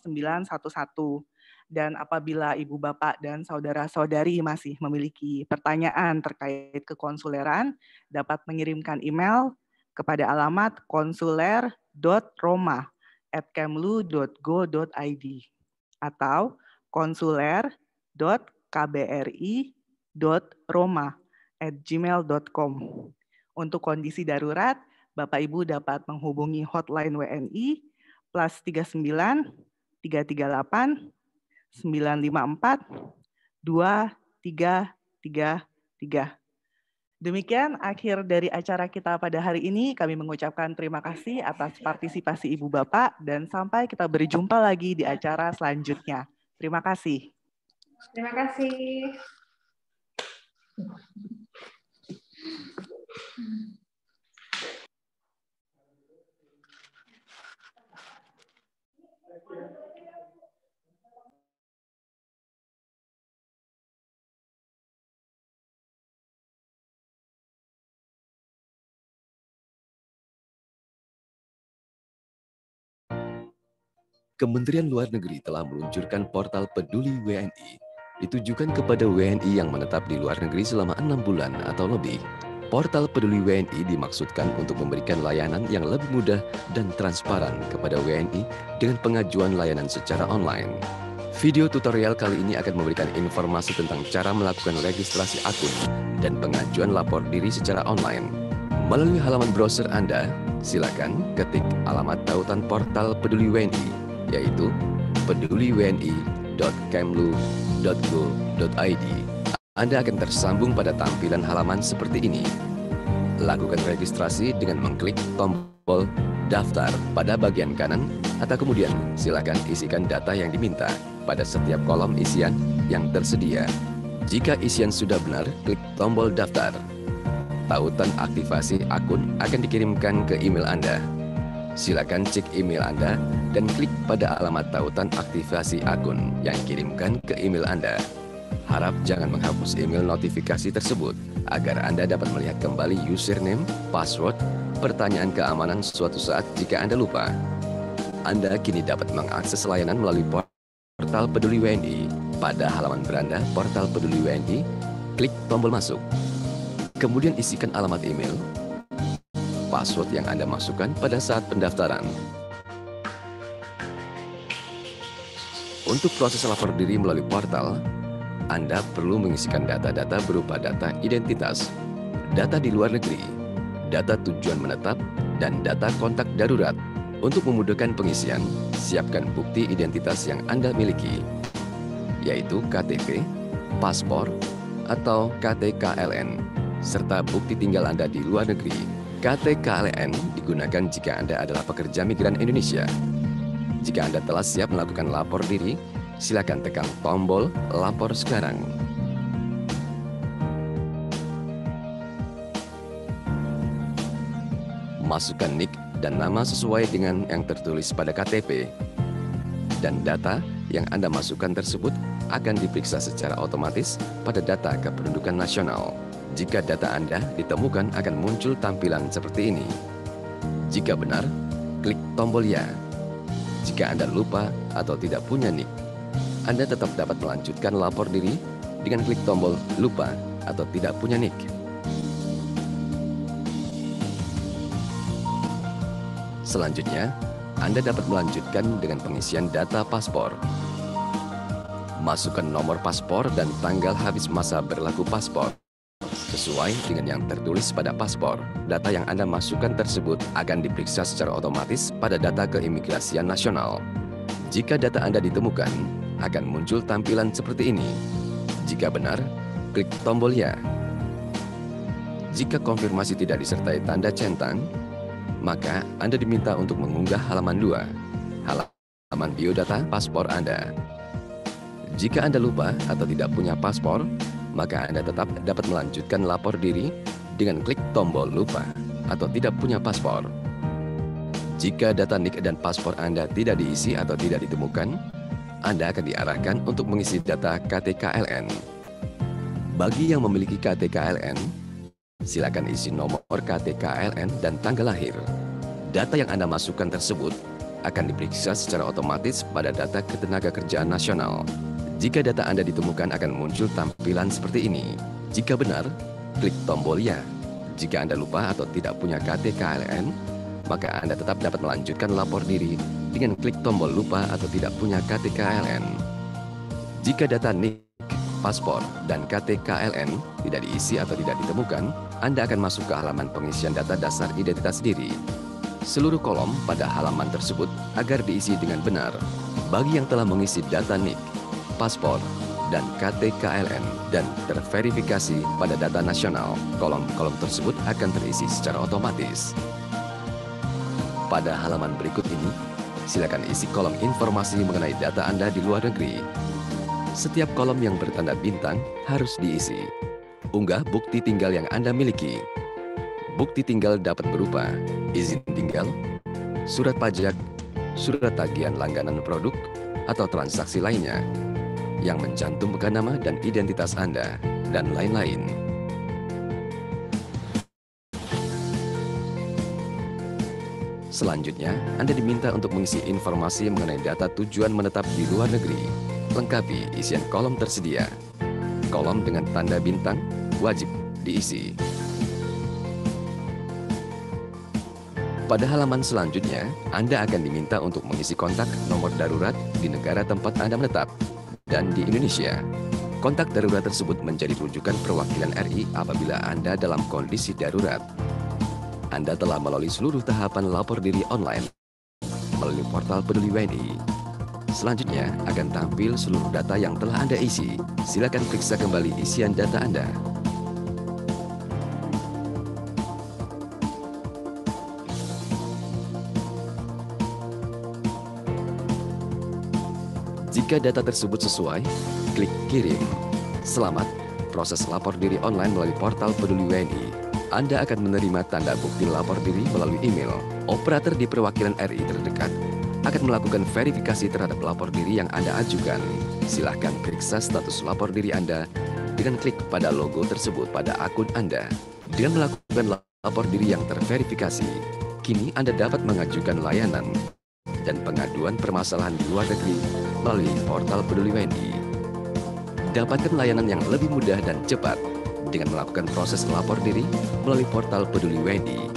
911. Dan apabila Ibu Bapak dan saudara-saudari masih memiliki pertanyaan terkait kekonsuleran, dapat mengirimkan email kepada alamat konsuler.roma@kemlu.go.id atau konsuler.kbri.roma@gmail.com. Untuk kondisi darurat, Bapak Ibu dapat menghubungi hotline WNI +39 338 954 2333. Demikian akhir dari acara kita pada hari ini. Kami mengucapkan terima kasih atas partisipasi Ibu Bapak dan sampai kita berjumpa lagi di acara selanjutnya. Terima kasih. Terima kasih. Kementerian Luar Negeri telah meluncurkan portal Peduli WNI, ditujukan kepada WNI yang menetap di luar negeri selama 6 bulan atau lebih. Portal Peduli WNI dimaksudkan untuk memberikan layanan yang lebih mudah dan transparan kepada WNI dengan pengajuan layanan secara online. Video tutorial kali ini akan memberikan informasi tentang cara melakukan registrasi akun dan pengajuan lapor diri secara online. Melalui halaman browser Anda, silakan ketik alamat tautan portal Peduli WNI, yaitu peduliwni.kemlu.go.id. Anda akan tersambung pada tampilan halaman seperti ini. Lakukan registrasi dengan mengklik tombol daftar pada bagian kanan, atau kemudian silakan isikan data yang diminta pada setiap kolom isian yang tersedia. Jika isian sudah benar, klik tombol daftar. Tautan aktivasi akun akan dikirimkan ke email Anda. Silakan cek email Anda dan klik pada alamat tautan aktivasi akun yang dikirimkan ke email Anda. Harap jangan menghapus email notifikasi tersebut agar Anda dapat melihat kembali username, password, pertanyaan keamanan suatu saat jika Anda lupa. Anda kini dapat mengakses layanan melalui portal Peduli WNI. Pada halaman beranda portal Peduli WNI, klik tombol masuk. Kemudian isikan alamat email, password yang Anda masukkan pada saat pendaftaran. Untuk proses lapor diri melalui portal, Anda perlu mengisikan data-data berupa data identitas, data di luar negeri, data tujuan menetap, dan data kontak darurat. Untuk memudahkan pengisian, siapkan bukti identitas yang Anda miliki, yaitu KTP, paspor, atau KTKLN, serta bukti tinggal Anda di luar negeri. KTKLN digunakan jika Anda adalah pekerja migran Indonesia. Jika Anda telah siap melakukan lapor diri, silakan tekan tombol lapor sekarang. Masukkan NIK dan nama sesuai dengan yang tertulis pada KTP. Dan data yang Anda masukkan tersebut akan diperiksa secara otomatis pada data kependudukan nasional. Jika data Anda ditemukan akan muncul tampilan seperti ini. Jika benar, klik tombol ya. Jika Anda lupa atau tidak punya NIK, Anda tetap dapat melanjutkan lapor diri dengan klik tombol lupa atau tidak punya NIK. Selanjutnya, Anda dapat melanjutkan dengan pengisian data paspor. Masukkan nomor paspor dan tanggal habis masa berlaku paspor sesuai dengan yang tertulis pada paspor. Data yang Anda masukkan tersebut akan diperiksa secara otomatis pada data keimigrasian nasional. Jika data Anda ditemukan, akan muncul tampilan seperti ini. Jika benar, klik tombol ya. Jika konfirmasi tidak disertai tanda centang, maka Anda diminta untuk mengunggah halaman 2, halaman biodata paspor Anda. Jika Anda lupa atau tidak punya paspor, maka Anda tetap dapat melanjutkan lapor diri dengan klik tombol lupa atau tidak punya paspor. Jika data NIK dan paspor Anda tidak diisi atau tidak ditemukan, Anda akan diarahkan untuk mengisi data KTKLN. Bagi yang memiliki KTKLN, silakan isi nomor KTKLN dan tanggal lahir. Data yang Anda masukkan tersebut akan diperiksa secara otomatis pada data Ketenagakerjaan Nasional. Jika data Anda ditemukan akan muncul tampilan seperti ini. Jika benar, klik tombol ya. Jika Anda lupa atau tidak punya KTKLN, maka Anda tetap dapat melanjutkan lapor diri dengan klik tombol lupa atau tidak punya KTKLN. Jika data NIK, paspor, dan KTKLN tidak diisi atau tidak ditemukan, Anda akan masuk ke halaman pengisian data dasar identitas diri. Seluruh kolom pada halaman tersebut agar diisi dengan benar. Bagi yang telah mengisi data NIK, paspor, dan KTKLN dan terverifikasi pada data nasional, kolom-kolom tersebut akan terisi secara otomatis. Pada halaman berikut ini, silakan isi kolom informasi mengenai data Anda di luar negeri. Setiap kolom yang bertanda bintang harus diisi. Unggah bukti tinggal yang Anda miliki. Bukti tinggal dapat berupa izin tinggal, surat pajak, surat tagihan langganan produk, atau transaksi lainnya yang mencantumkan nama dan identitas Anda, dan lain-lain. Selanjutnya, Anda diminta untuk mengisi informasi mengenai data tujuan menetap di luar negeri. Lengkapi isian kolom tersedia. Kolom dengan tanda bintang wajib diisi. Pada halaman selanjutnya, Anda akan diminta untuk mengisi kontak nomor darurat di negara tempat Anda menetap dan di Indonesia. Kontak darurat tersebut menjadi rujukan perwakilan RI apabila Anda dalam kondisi darurat. Anda telah melalui seluruh tahapan lapor diri online melalui portal Peduli WNI. Selanjutnya akan tampil seluruh data yang telah Anda isi. Silakan periksa kembali isian data Anda. Jika data tersebut sesuai, klik kirim. Selamat, proses lapor diri online melalui portal Peduli WNI. Anda akan menerima tanda bukti lapor diri melalui email. Operator di perwakilan RI terdekat akan melakukan verifikasi terhadap lapor diri yang Anda ajukan. Silahkan periksa status lapor diri Anda dengan klik pada logo tersebut pada akun Anda. Dengan melakukan lapor diri yang terverifikasi, kini Anda dapat mengajukan layanan dan pengaduan permasalahan di luar negeri melalui portal Peduli WNI. Dapatkan layanan yang lebih mudah dan cepat dengan melakukan proses lapor diri melalui portal Peduli WNI.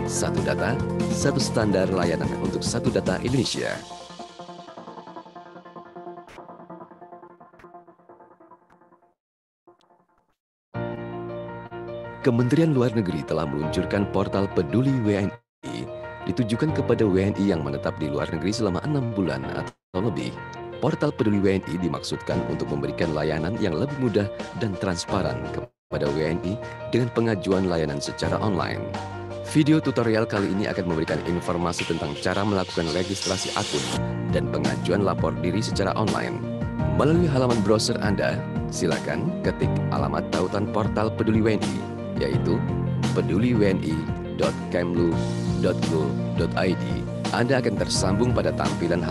Satu data, satu standar layanan untuk satu data Indonesia. Kementerian Luar Negeri telah meluncurkan portal Peduli WNI ditujukan kepada WNI yang menetap di luar negeri selama 6 bulan atau lebih. Portal Peduli WNI dimaksudkan untuk memberikan layanan yang lebih mudah dan transparan kepada WNI dengan pengajuan layanan secara online. Video tutorial kali ini akan memberikan informasi tentang cara melakukan registrasi akun dan pengajuan lapor diri secara online. Melalui halaman browser Anda, silakan ketik alamat tautan portal Peduli WNI, yaitu peduliwni.kemlu.go.id. Anda akan tersambung pada tampilan